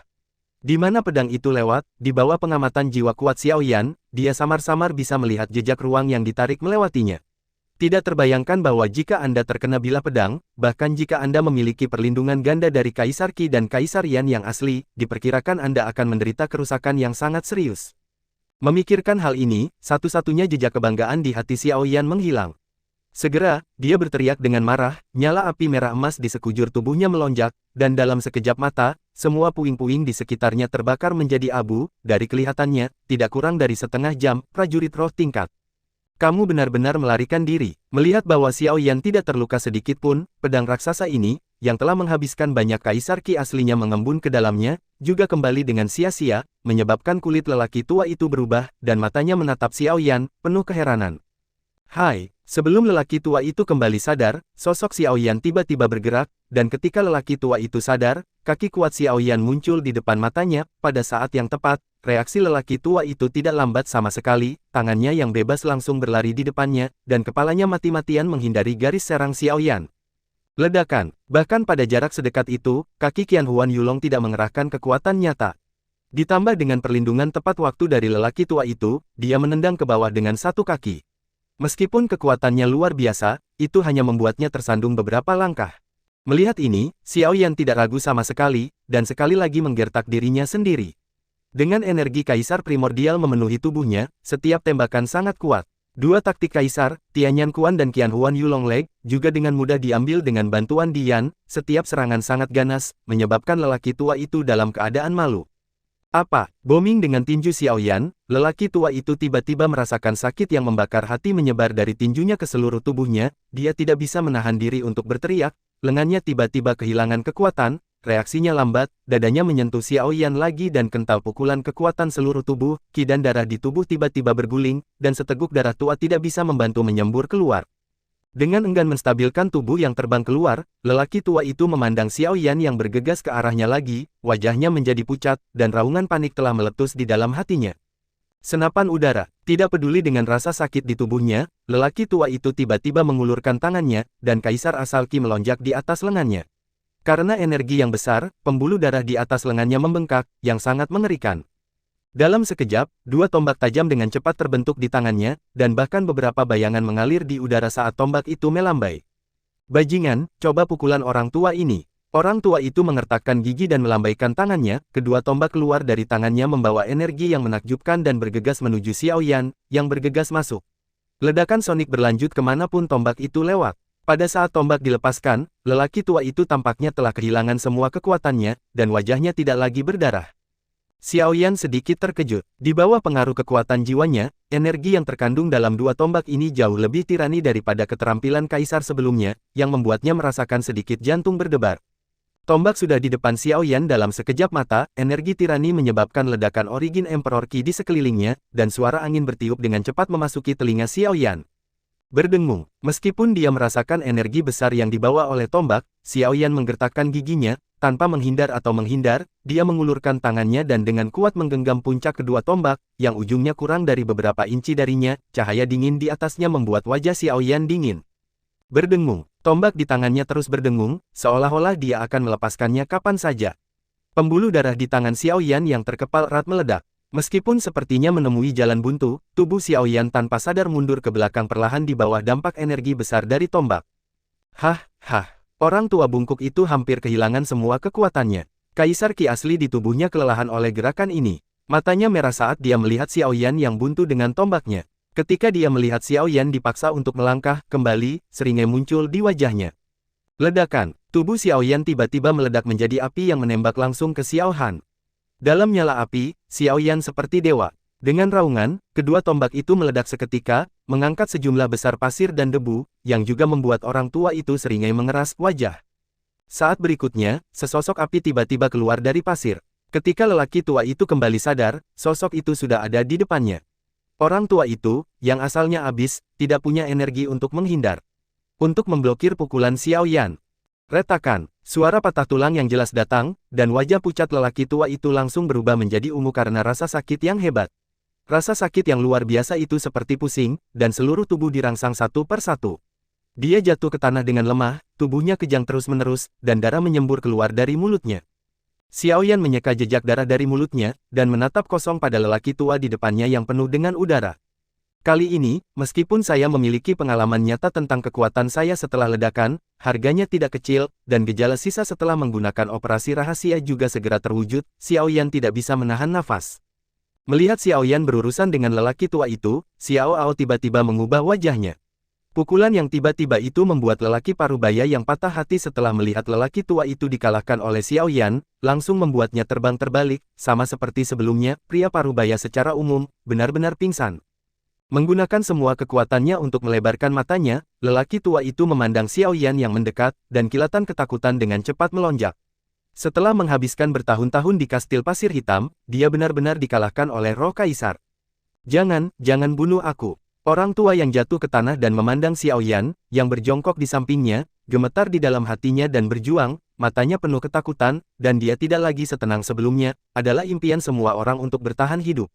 Di mana pedang itu lewat, di bawah pengamatan jiwa kuat Xiao Yan, dia samar-samar bisa melihat jejak ruang yang ditarik melewatinya. Tidak terbayangkan bahwa jika Anda terkena bilah pedang, bahkan jika Anda memiliki perlindungan ganda dari Kaisar Qi dan Kaisar Yan yang asli, diperkirakan Anda akan menderita kerusakan yang sangat serius. Memikirkan hal ini, satu-satunya jejak kebanggaan di hati Xiao Yan menghilang. Segera, dia berteriak dengan marah, nyala api merah emas di sekujur tubuhnya melonjak, dan dalam sekejap mata, semua puing-puing di sekitarnya terbakar menjadi abu, dari kelihatannya, tidak kurang dari setengah jam, prajurit roh tingkat. Kamu benar-benar melarikan diri. Melihat bahwa Xiao Yan tidak terluka sedikit pun, pedang raksasa ini, yang telah menghabiskan banyak kaisar Qi aslinya mengembun ke dalamnya, juga kembali dengan sia-sia, menyebabkan kulit lelaki tua itu berubah, dan matanya menatap Xiao Yan, penuh keheranan. Hai, sebelum lelaki tua itu kembali sadar, sosok Xiao Yan tiba-tiba bergerak, dan ketika lelaki tua itu sadar, kaki kuat Xiao Yan muncul di depan matanya, pada saat yang tepat. Reaksi lelaki tua itu tidak lambat sama sekali, tangannya yang bebas langsung berlari di depannya, dan kepalanya mati-matian menghindari garis serang Xiao Yan. Ledakan, bahkan pada jarak sedekat itu, kaki Qian Huan Yulong tidak mengerahkan kekuatan nyata. Ditambah dengan perlindungan tepat waktu dari lelaki tua itu, dia menendang ke bawah dengan satu kaki. Meskipun kekuatannya luar biasa, itu hanya membuatnya tersandung beberapa langkah. Melihat ini, Xiao Yan tidak ragu sama sekali, dan sekali lagi menggertak dirinya sendiri. Dengan energi kaisar primordial memenuhi tubuhnya, setiap tembakan sangat kuat. Dua taktik kaisar, Tianyan Kuan dan Qian Huan Yulong Leg, juga dengan mudah diambil dengan bantuan Dian, setiap serangan sangat ganas, menyebabkan lelaki tua itu dalam keadaan malu. Apa? Booming dengan tinju Xiao Yan, lelaki tua itu tiba-tiba merasakan sakit yang membakar hati menyebar dari tinjunya ke seluruh tubuhnya, dia tidak bisa menahan diri untuk berteriak, lengannya tiba-tiba kehilangan kekuatan. Reaksinya lambat, dadanya menyentuh Xiao Yan lagi dan kental pukulan kekuatan seluruh tubuh, ki dan darah di tubuh tiba-tiba berguling, dan seteguk darah tua tidak bisa membantu menyembur keluar. Dengan enggan menstabilkan tubuh yang terbang keluar, lelaki tua itu memandang Xiao Yan yang bergegas ke arahnya lagi, wajahnya menjadi pucat, dan raungan panik telah meletus di dalam hatinya. Senapan udara, tidak peduli dengan rasa sakit di tubuhnya, lelaki tua itu tiba-tiba mengulurkan tangannya, dan kaisar asal Qi melonjak di atas lengannya. Karena energi yang besar, pembuluh darah di atas lengannya membengkak, yang sangat mengerikan. Dalam sekejap, dua tombak tajam dengan cepat terbentuk di tangannya, dan bahkan beberapa bayangan mengalir di udara saat tombak itu melambai. Bajingan, coba pukulan orang tua ini. Orang tua itu mengertakkan gigi dan melambaikan tangannya, kedua tombak keluar dari tangannya membawa energi yang menakjubkan dan bergegas menuju Xiao Yan, yang bergegas masuk. Ledakan sonik berlanjut kemanapun tombak itu lewat. Pada saat tombak dilepaskan, lelaki tua itu tampaknya telah kehilangan semua kekuatannya, dan wajahnya tidak lagi berdarah. Xiaoyan sedikit terkejut. Di bawah pengaruh kekuatan jiwanya, energi yang terkandung dalam dua tombak ini jauh lebih tirani daripada keterampilan kaisar sebelumnya, yang membuatnya merasakan sedikit jantung berdebar. Tombak sudah di depan Xiaoyan dalam sekejap mata, energi tirani menyebabkan ledakan origin Emperor Qi di sekelilingnya, dan suara angin bertiup dengan cepat memasuki telinga Xiaoyan. Berdengung, meskipun dia merasakan energi besar yang dibawa oleh tombak, Xiaoyan menggertakkan giginya, tanpa menghindar atau menghindar, dia mengulurkan tangannya dan dengan kuat menggenggam puncak kedua tombak, yang ujungnya kurang dari beberapa inci darinya, cahaya dingin di atasnya membuat wajah Xiaoyan dingin. Berdengung, tombak di tangannya terus berdengung, seolah-olah dia akan melepaskannya kapan saja. Pembuluh darah di tangan Xiaoyan yang terkepal erat meledak. Meskipun sepertinya menemui jalan buntu, tubuh Xiaoyan tanpa sadar mundur ke belakang perlahan di bawah dampak energi besar dari tombak. Hah. Orang tua bungkuk itu hampir kehilangan semua kekuatannya. Kaisar Qi asli di tubuhnya kelelahan oleh gerakan ini. Matanya merah saat dia melihat Xiaoyan yang buntu dengan tombaknya. Ketika dia melihat Xiaoyan dipaksa untuk melangkah kembali, seringai muncul di wajahnya. Ledakan, tubuh Xiaoyan tiba-tiba meledak menjadi api yang menembak langsung ke Xiaohan. Dalam nyala api, Xiaoyan seperti dewa. Dengan raungan, kedua tombak itu meledak seketika, mengangkat sejumlah besar pasir dan debu, yang juga membuat orang tua itu seringai mengeras wajah. Saat berikutnya, sesosok api tiba-tiba keluar dari pasir. Ketika lelaki tua itu kembali sadar, sosok itu sudah ada di depannya. Orang tua itu, yang asalnya habis, tidak punya energi untuk menghindar. Untuk memblokir pukulan Xiaoyan. Retakan, suara patah tulang yang jelas datang, dan wajah pucat lelaki tua itu langsung berubah menjadi ungu karena rasa sakit yang hebat. Rasa sakit yang luar biasa itu seperti pusing, dan seluruh tubuh dirangsang satu per satu. Dia jatuh ke tanah dengan lemah, tubuhnya kejang terus-menerus, dan darah menyembur keluar dari mulutnya. Xiaoyan menyeka jejak darah dari mulutnya, dan menatap kosong pada lelaki tua di depannya yang penuh dengan udara. Kali ini, meskipun saya memiliki pengalaman nyata tentang kekuatan saya setelah ledakan, harganya tidak kecil, dan gejala sisa setelah menggunakan operasi rahasia juga segera terwujud, Xiaoyan tidak bisa menahan nafas. Melihat Xiaoyan berurusan dengan lelaki tua itu, Xiao Ao tiba-tiba mengubah wajahnya. Pukulan yang tiba-tiba itu membuat lelaki parubaya yang patah hati setelah melihat lelaki tua itu dikalahkan oleh Xiaoyan, langsung membuatnya terbang terbalik, sama seperti sebelumnya, pria parubaya secara umum, benar-benar pingsan. Menggunakan semua kekuatannya untuk melebarkan matanya, lelaki tua itu memandang Xiaoyan yang mendekat, dan kilatan ketakutan dengan cepat melonjak. Setelah menghabiskan bertahun-tahun di kastil pasir hitam, dia benar-benar dikalahkan oleh roh kaisar. Jangan bunuh aku. Orang tua yang jatuh ke tanah dan memandang Xiaoyan, yang berjongkok di sampingnya, gemetar di dalam hatinya dan berjuang, matanya penuh ketakutan, dan dia tidak lagi setenang sebelumnya, adalah impian semua orang untuk bertahan hidup.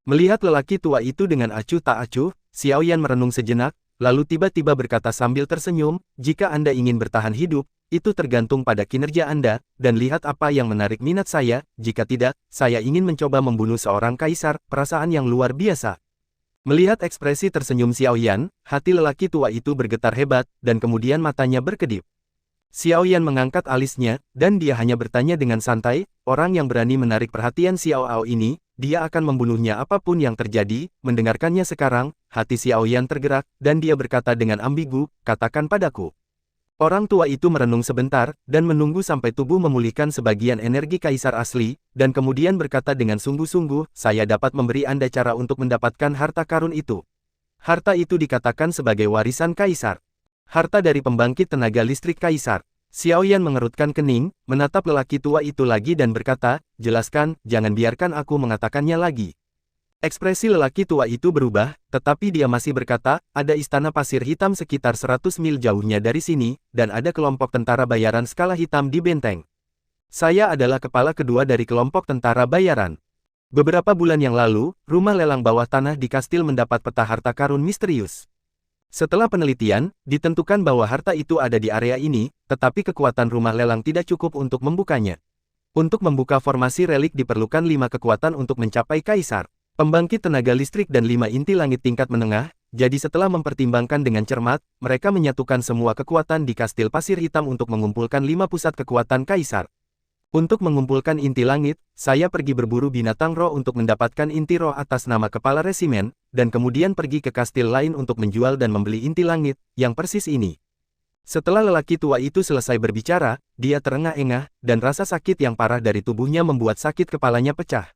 Melihat lelaki tua itu dengan acuh tak acuh, Xiaoyan merenung sejenak, lalu tiba-tiba berkata sambil tersenyum, jika Anda ingin bertahan hidup, itu tergantung pada kinerja Anda, dan lihat apa yang menarik minat saya, jika tidak, saya ingin mencoba membunuh seorang kaisar, perasaan yang luar biasa. Melihat ekspresi tersenyum Xiaoyan, hati lelaki tua itu bergetar hebat, dan kemudian matanya berkedip. Xiaoyan mengangkat alisnya, dan dia hanya bertanya dengan santai, orang yang berani menarik perhatian Xiao Ao ini, dia akan membunuhnya apapun yang terjadi. Mendengarkannya sekarang, hati Xiaoyan tergerak, dan dia berkata dengan ambigu, katakan padaku. Orang tua itu merenung sebentar, dan menunggu sampai tubuh memulihkan sebagian energi kaisar asli, dan kemudian berkata dengan sungguh-sungguh, saya dapat memberi Anda cara untuk mendapatkan harta karun itu. Harta itu dikatakan sebagai warisan kaisar. Harta dari pembangkit tenaga listrik kaisar. Xiaoyan mengerutkan kening, menatap lelaki tua itu lagi dan berkata, jelaskan, jangan biarkan aku mengatakannya lagi. Ekspresi lelaki tua itu berubah, tetapi dia masih berkata, ada istana pasir hitam sekitar 100 mil jauhnya dari sini, dan ada kelompok tentara bayaran skala hitam di benteng. Saya adalah kepala kedua dari kelompok tentara bayaran. Beberapa bulan yang lalu, rumah lelang bawah tanah di kastil mendapat peta harta karun misterius. Setelah penelitian, ditentukan bahwa harta itu ada di area ini, tetapi kekuatan rumah lelang tidak cukup untuk membukanya. Untuk membuka formasi relik diperlukan 5 kekuatan untuk mencapai kaisar. Pembangkit tenaga listrik dan 5 inti langit tingkat menengah, jadi setelah mempertimbangkan dengan cermat, mereka menyatukan semua kekuatan di kastil pasir hitam untuk mengumpulkan 5 pusat kekuatan kaisar. Untuk mengumpulkan inti langit, saya pergi berburu binatang roh untuk mendapatkan inti roh atas nama kepala resimen, dan kemudian pergi ke kastil lain untuk menjual dan membeli inti langit, yang persis ini. Setelah lelaki tua itu selesai berbicara, dia terengah-engah, dan rasa sakit yang parah dari tubuhnya membuat sakit kepalanya pecah.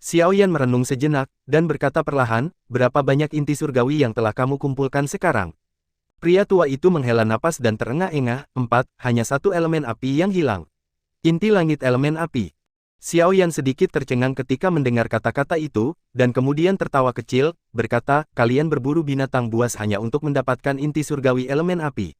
Xiaoyan merenung sejenak, dan berkata perlahan, berapa banyak inti surgawi yang telah kamu kumpulkan sekarang? Pria tua itu menghela napas dan terengah-engah, 4, hanya satu elemen api yang hilang. Inti langit elemen api. Xiaoyan sedikit tercengang ketika mendengar kata-kata itu, dan kemudian tertawa kecil, berkata, kalian berburu binatang buas hanya untuk mendapatkan inti surgawi elemen api.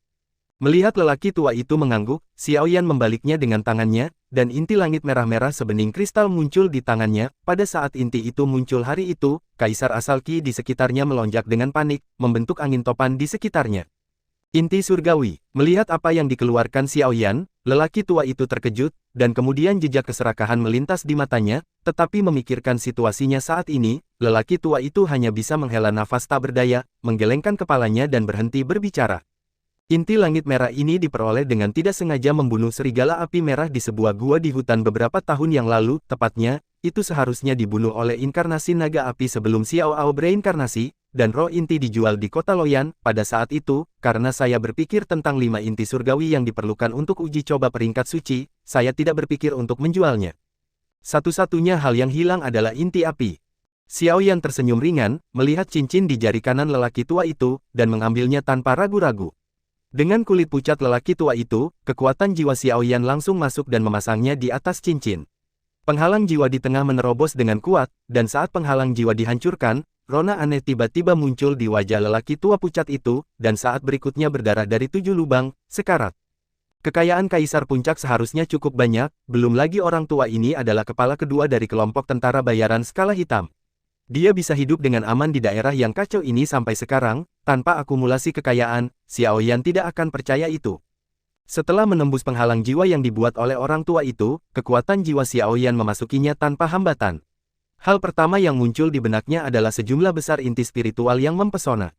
Melihat lelaki tua itu mengangguk, Xiaoyan membaliknya dengan tangannya, dan inti langit merah-merah sebening kristal muncul di tangannya. Pada saat inti itu muncul hari itu, kaisar asal Qi di sekitarnya melonjak dengan panik, membentuk angin topan di sekitarnya. Inti surgawi. Melihat apa yang dikeluarkan Xiaoyan, lelaki tua itu terkejut, dan kemudian jejak keserakahan melintas di matanya, tetapi memikirkan situasinya saat ini, lelaki tua itu hanya bisa menghela nafas tak berdaya, menggelengkan kepalanya dan berhenti berbicara. Inti langit merah ini diperoleh dengan tidak sengaja membunuh serigala api merah di sebuah gua di hutan beberapa tahun yang lalu, tepatnya, itu seharusnya dibunuh oleh inkarnasi naga api sebelum Xiao Ao bereinkarnasi, dan roh inti dijual di kota Loyan. Pada saat itu, karena saya berpikir tentang 5 inti surgawi yang diperlukan untuk uji coba peringkat suci, saya tidak berpikir untuk menjualnya. Satu-satunya hal yang hilang adalah inti api. Xiaoyan tersenyum ringan, melihat cincin di jari kanan lelaki tua itu, dan mengambilnya tanpa ragu-ragu. Dengan kulit pucat lelaki tua itu, kekuatan jiwa Xiaoyan langsung masuk dan memasangnya di atas cincin. Penghalang jiwa di tengah menerobos dengan kuat, dan saat penghalang jiwa dihancurkan, rona aneh tiba-tiba muncul di wajah lelaki tua pucat itu, dan saat berikutnya berdarah dari 7 lubang, sekarat. Kekayaan Kaisar Puncak seharusnya cukup banyak, belum lagi orang tua ini adalah kepala kedua dari kelompok tentara bayaran skala hitam. Dia bisa hidup dengan aman di daerah yang kacau ini sampai sekarang, tanpa akumulasi kekayaan. Xiaoyan tidak akan percaya itu. Setelah menembus penghalang jiwa yang dibuat oleh orang tua itu, kekuatan jiwa Xiaoyan memasukinya tanpa hambatan. Hal pertama yang muncul di benaknya adalah sejumlah besar inti spiritual yang mempesona.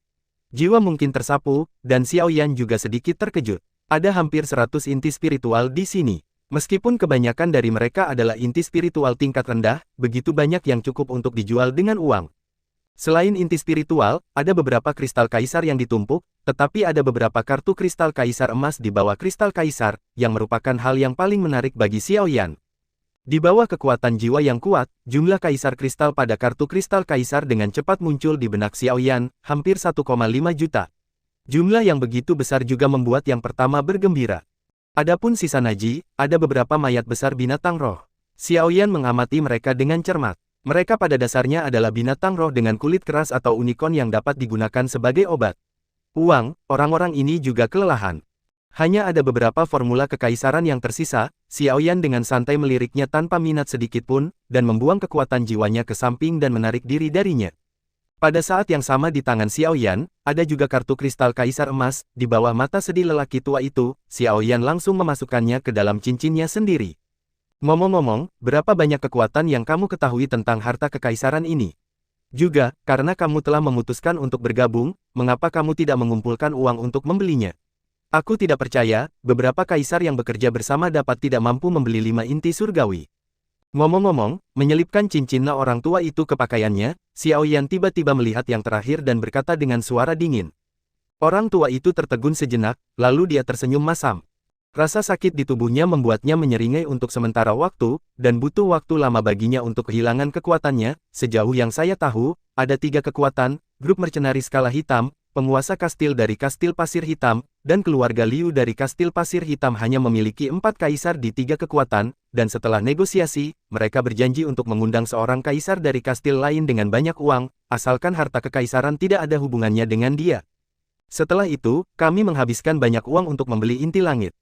Jiwa mungkin tersapu, dan Xiaoyan juga sedikit terkejut. Ada hampir 100 inti spiritual di sini. Meskipun kebanyakan dari mereka adalah inti spiritual tingkat rendah, begitu banyak yang cukup untuk dijual dengan uang. Selain inti spiritual, ada beberapa kristal kaisar yang ditumpuk, tetapi ada beberapa kartu kristal kaisar emas di bawah kristal kaisar, yang merupakan hal yang paling menarik bagi Xiaoyan. Di bawah kekuatan jiwa yang kuat, jumlah kaisar kristal pada kartu kristal kaisar dengan cepat muncul di benak Xiaoyan, hampir 1,5 juta. Jumlah yang begitu besar juga membuat yang pertama bergembira. Adapun sisa Naji, ada beberapa mayat besar binatang roh. Xiaoyan mengamati mereka dengan cermat. Mereka pada dasarnya adalah binatang roh dengan kulit keras atau unicorn yang dapat digunakan sebagai obat. Uang, orang-orang ini juga kelelahan. Hanya ada beberapa formula kekaisaran yang tersisa. Xiaoyan dengan santai meliriknya tanpa minat sedikitpun, dan membuang kekuatan jiwanya ke samping dan menarik diri darinya. Pada saat yang sama di tangan Xiaoyan, ada juga kartu kristal kaisar emas. Di bawah mata sedih lelaki tua itu, Xiaoyan langsung memasukkannya ke dalam cincinnya sendiri. Ngomong-ngomong, berapa banyak kekuatan yang kamu ketahui tentang harta kekaisaran ini? Juga, karena kamu telah memutuskan untuk bergabung, mengapa kamu tidak mengumpulkan uang untuk membelinya? Aku tidak percaya, beberapa kaisar yang bekerja bersama dapat tidak mampu membeli 5 inti surgawi. Ngomong-ngomong, menyelipkan cincinnya orang tua itu ke pakaiannya, Xiaoyan tiba-tiba melihat yang terakhir dan berkata dengan suara dingin. Orang tua itu tertegun sejenak, lalu dia tersenyum masam. Rasa sakit di tubuhnya membuatnya menyeringai untuk sementara waktu, dan butuh waktu lama baginya untuk kehilangan kekuatannya. Sejauh yang saya tahu, ada 3 kekuatan, grup mercenaris skala hitam, penguasa kastil dari kastil pasir hitam, dan keluarga Liu dari kastil pasir hitam hanya memiliki 4 kaisar di 3 kekuatan, dan setelah negosiasi, mereka berjanji untuk mengundang seorang kaisar dari kastil lain dengan banyak uang, asalkan harta kekaisaran tidak ada hubungannya dengan dia. Setelah itu, kami menghabiskan banyak uang untuk membeli inti langit.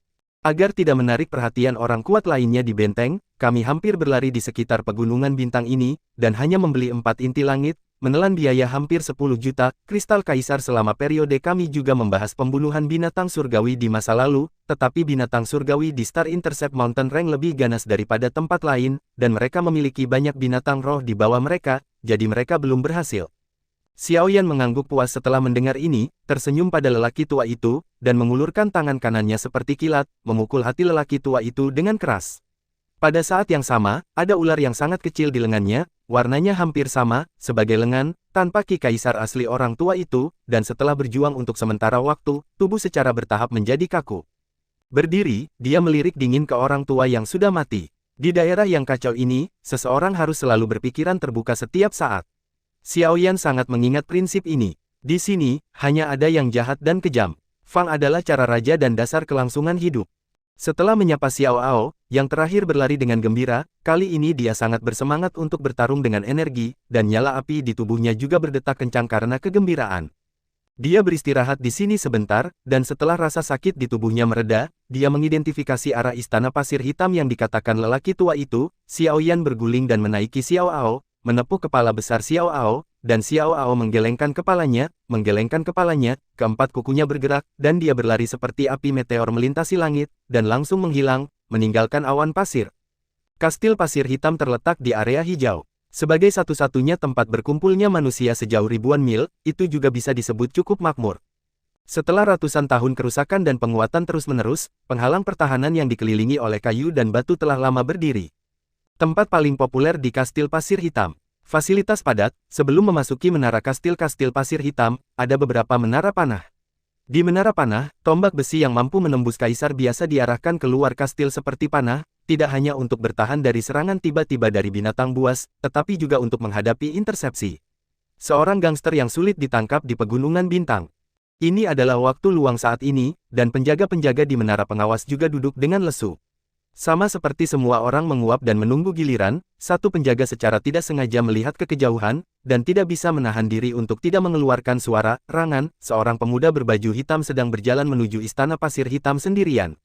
Agar tidak menarik perhatian orang kuat lainnya di benteng, kami hampir berlari di sekitar pegunungan bintang ini, dan hanya membeli 4 inti langit, menelan biaya hampir 10 juta, kristal kaisar. Selama periode kami juga membahas pembunuhan binatang surgawi di masa lalu, tetapi binatang surgawi di Star Intercept Mountain Range lebih ganas daripada tempat lain, dan mereka memiliki banyak binatang roh di bawah mereka, jadi mereka belum berhasil. Xiaoyan mengangguk puas setelah mendengar ini, tersenyum pada lelaki tua itu, dan mengulurkan tangan kanannya seperti kilat, memukul hati lelaki tua itu dengan keras. Pada saat yang sama, ada ular yang sangat kecil di lengannya, warnanya hampir sama, sebagai lengan, tanpa ki kaisar asli orang tua itu, dan setelah berjuang untuk sementara waktu, tubuh secara bertahap menjadi kaku. Berdiri, dia melirik dingin ke orang tua yang sudah mati. Di daerah yang kacau ini, seseorang harus selalu berpikiran terbuka setiap saat. Xiaoyan sangat mengingat prinsip ini. Di sini, hanya ada yang jahat dan kejam. Fang adalah cara raja dan dasar kelangsungan hidup. Setelah menyapa Xiao Ao, yang terakhir berlari dengan gembira, kali ini dia sangat bersemangat untuk bertarung dengan energi, dan nyala api di tubuhnya juga berdetak kencang karena kegembiraan. Dia beristirahat di sini sebentar, dan setelah rasa sakit di tubuhnya mereda, dia mengidentifikasi arah istana pasir hitam yang dikatakan lelaki tua itu. Xiaoyan berguling dan menaiki Xiao Ao, menepuk kepala besar Xiao Ao, dan Xiao Ao menggelengkan kepalanya, keempat kukunya bergerak, dan dia berlari seperti api meteor melintasi langit, dan langsung menghilang, meninggalkan awan pasir. Kastil pasir hitam terletak di area hijau. Sebagai satu-satunya tempat berkumpulnya manusia sejauh ribuan mil, itu juga bisa disebut cukup makmur. Setelah ratusan tahun kerusakan dan penguatan terus-menerus, penghalang pertahanan yang dikelilingi oleh kayu dan batu telah lama berdiri. Tempat paling populer di Kastil Pasir Hitam. Fasilitas padat. Sebelum memasuki menara kastil pasir hitam, ada beberapa menara panah. Di menara panah, tombak besi yang mampu menembus kaisar biasa diarahkan keluar kastil seperti panah, tidak hanya untuk bertahan dari serangan tiba-tiba dari binatang buas, tetapi juga untuk menghadapi intersepsi. Seorang gangster yang sulit ditangkap di Pegunungan Bintang. Ini adalah waktu luang saat ini, dan penjaga-penjaga di menara pengawas juga duduk dengan lesu. Sama seperti semua orang menguap dan menunggu giliran, satu penjaga secara tidak sengaja melihat ke kejauhan, dan tidak bisa menahan diri untuk tidak mengeluarkan suara. Rangan, seorang pemuda berbaju hitam sedang berjalan menuju istana pasir hitam sendirian.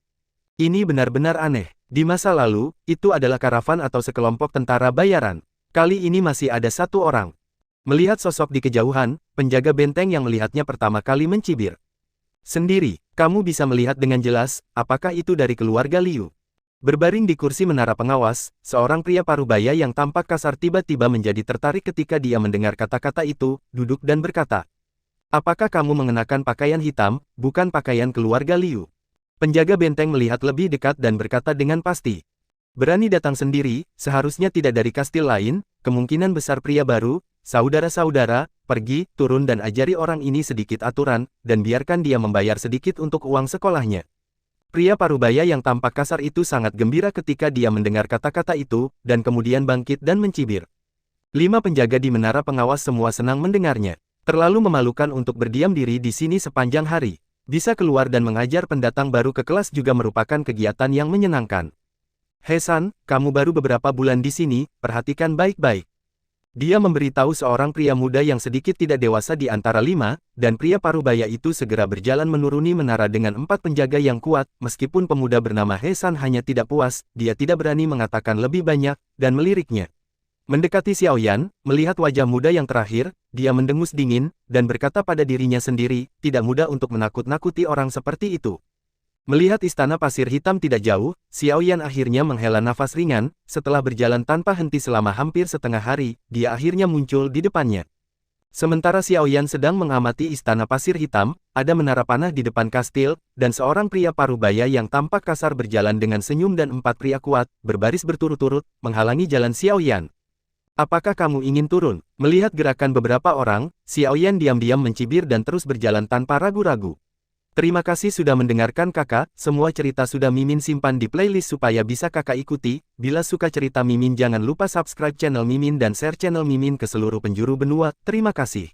Ini benar-benar aneh. Di masa lalu, itu adalah karavan atau sekelompok tentara bayaran. Kali ini masih ada satu orang. Melihat sosok di kejauhan, penjaga benteng yang melihatnya pertama kali mencibir. Sendiri, kamu bisa melihat dengan jelas, apakah itu dari keluarga Liu? Berbaring di kursi menara pengawas, seorang pria parubaya yang tampak kasar tiba-tiba menjadi tertarik ketika dia mendengar kata-kata itu, duduk dan berkata, "Apakah kamu mengenakan pakaian hitam, bukan pakaian keluarga Liu?" Penjaga benteng melihat lebih dekat dan berkata dengan pasti, "Berani datang sendiri, seharusnya tidak dari kastil lain, kemungkinan besar pria baru, saudara-saudara, pergi, turun dan ajari orang ini sedikit aturan, dan biarkan dia membayar sedikit untuk uang sekolahnya." Pria parubaya yang tampak kasar itu sangat gembira ketika dia mendengar kata-kata itu, dan kemudian bangkit dan mencibir. 5 penjaga di menara pengawas semua senang mendengarnya. Terlalu memalukan untuk berdiam diri di sini sepanjang hari. Bisa keluar dan mengajar pendatang baru ke kelas juga merupakan kegiatan yang menyenangkan. "He-san, kamu baru beberapa bulan di sini, perhatikan baik-baik." Dia memberitahu seorang pria muda yang sedikit tidak dewasa di antara 5, dan pria parubaya itu segera berjalan menuruni menara dengan 4 penjaga yang kuat. Meskipun pemuda bernama He-san hanya tidak puas, dia tidak berani mengatakan lebih banyak, dan meliriknya. Mendekati Xiaoyan, melihat wajah muda yang terakhir, dia mendengus dingin, dan berkata pada dirinya sendiri, tidak mudah untuk menakut-nakuti orang seperti itu. Melihat istana pasir hitam tidak jauh, Xiaoyan akhirnya menghela nafas ringan. Setelah berjalan tanpa henti selama hampir setengah hari, dia akhirnya muncul di depannya. Sementara Xiaoyan sedang mengamati istana pasir hitam, ada menara panah di depan kastil, dan seorang pria parubaya yang tampak kasar berjalan dengan senyum dan 4 pria kuat, berbaris berturut-turut, menghalangi jalan Xiaoyan. "Apakah kamu ingin turun?" Melihat gerakan beberapa orang, Xiaoyan diam-diam mencibir dan terus berjalan tanpa ragu-ragu. Terima kasih sudah mendengarkan kakak, semua cerita sudah Mimin simpan di playlist supaya bisa kakak ikuti. Bila suka cerita Mimin jangan lupa subscribe channel Mimin dan share channel Mimin ke seluruh penjuru benua. Terima kasih.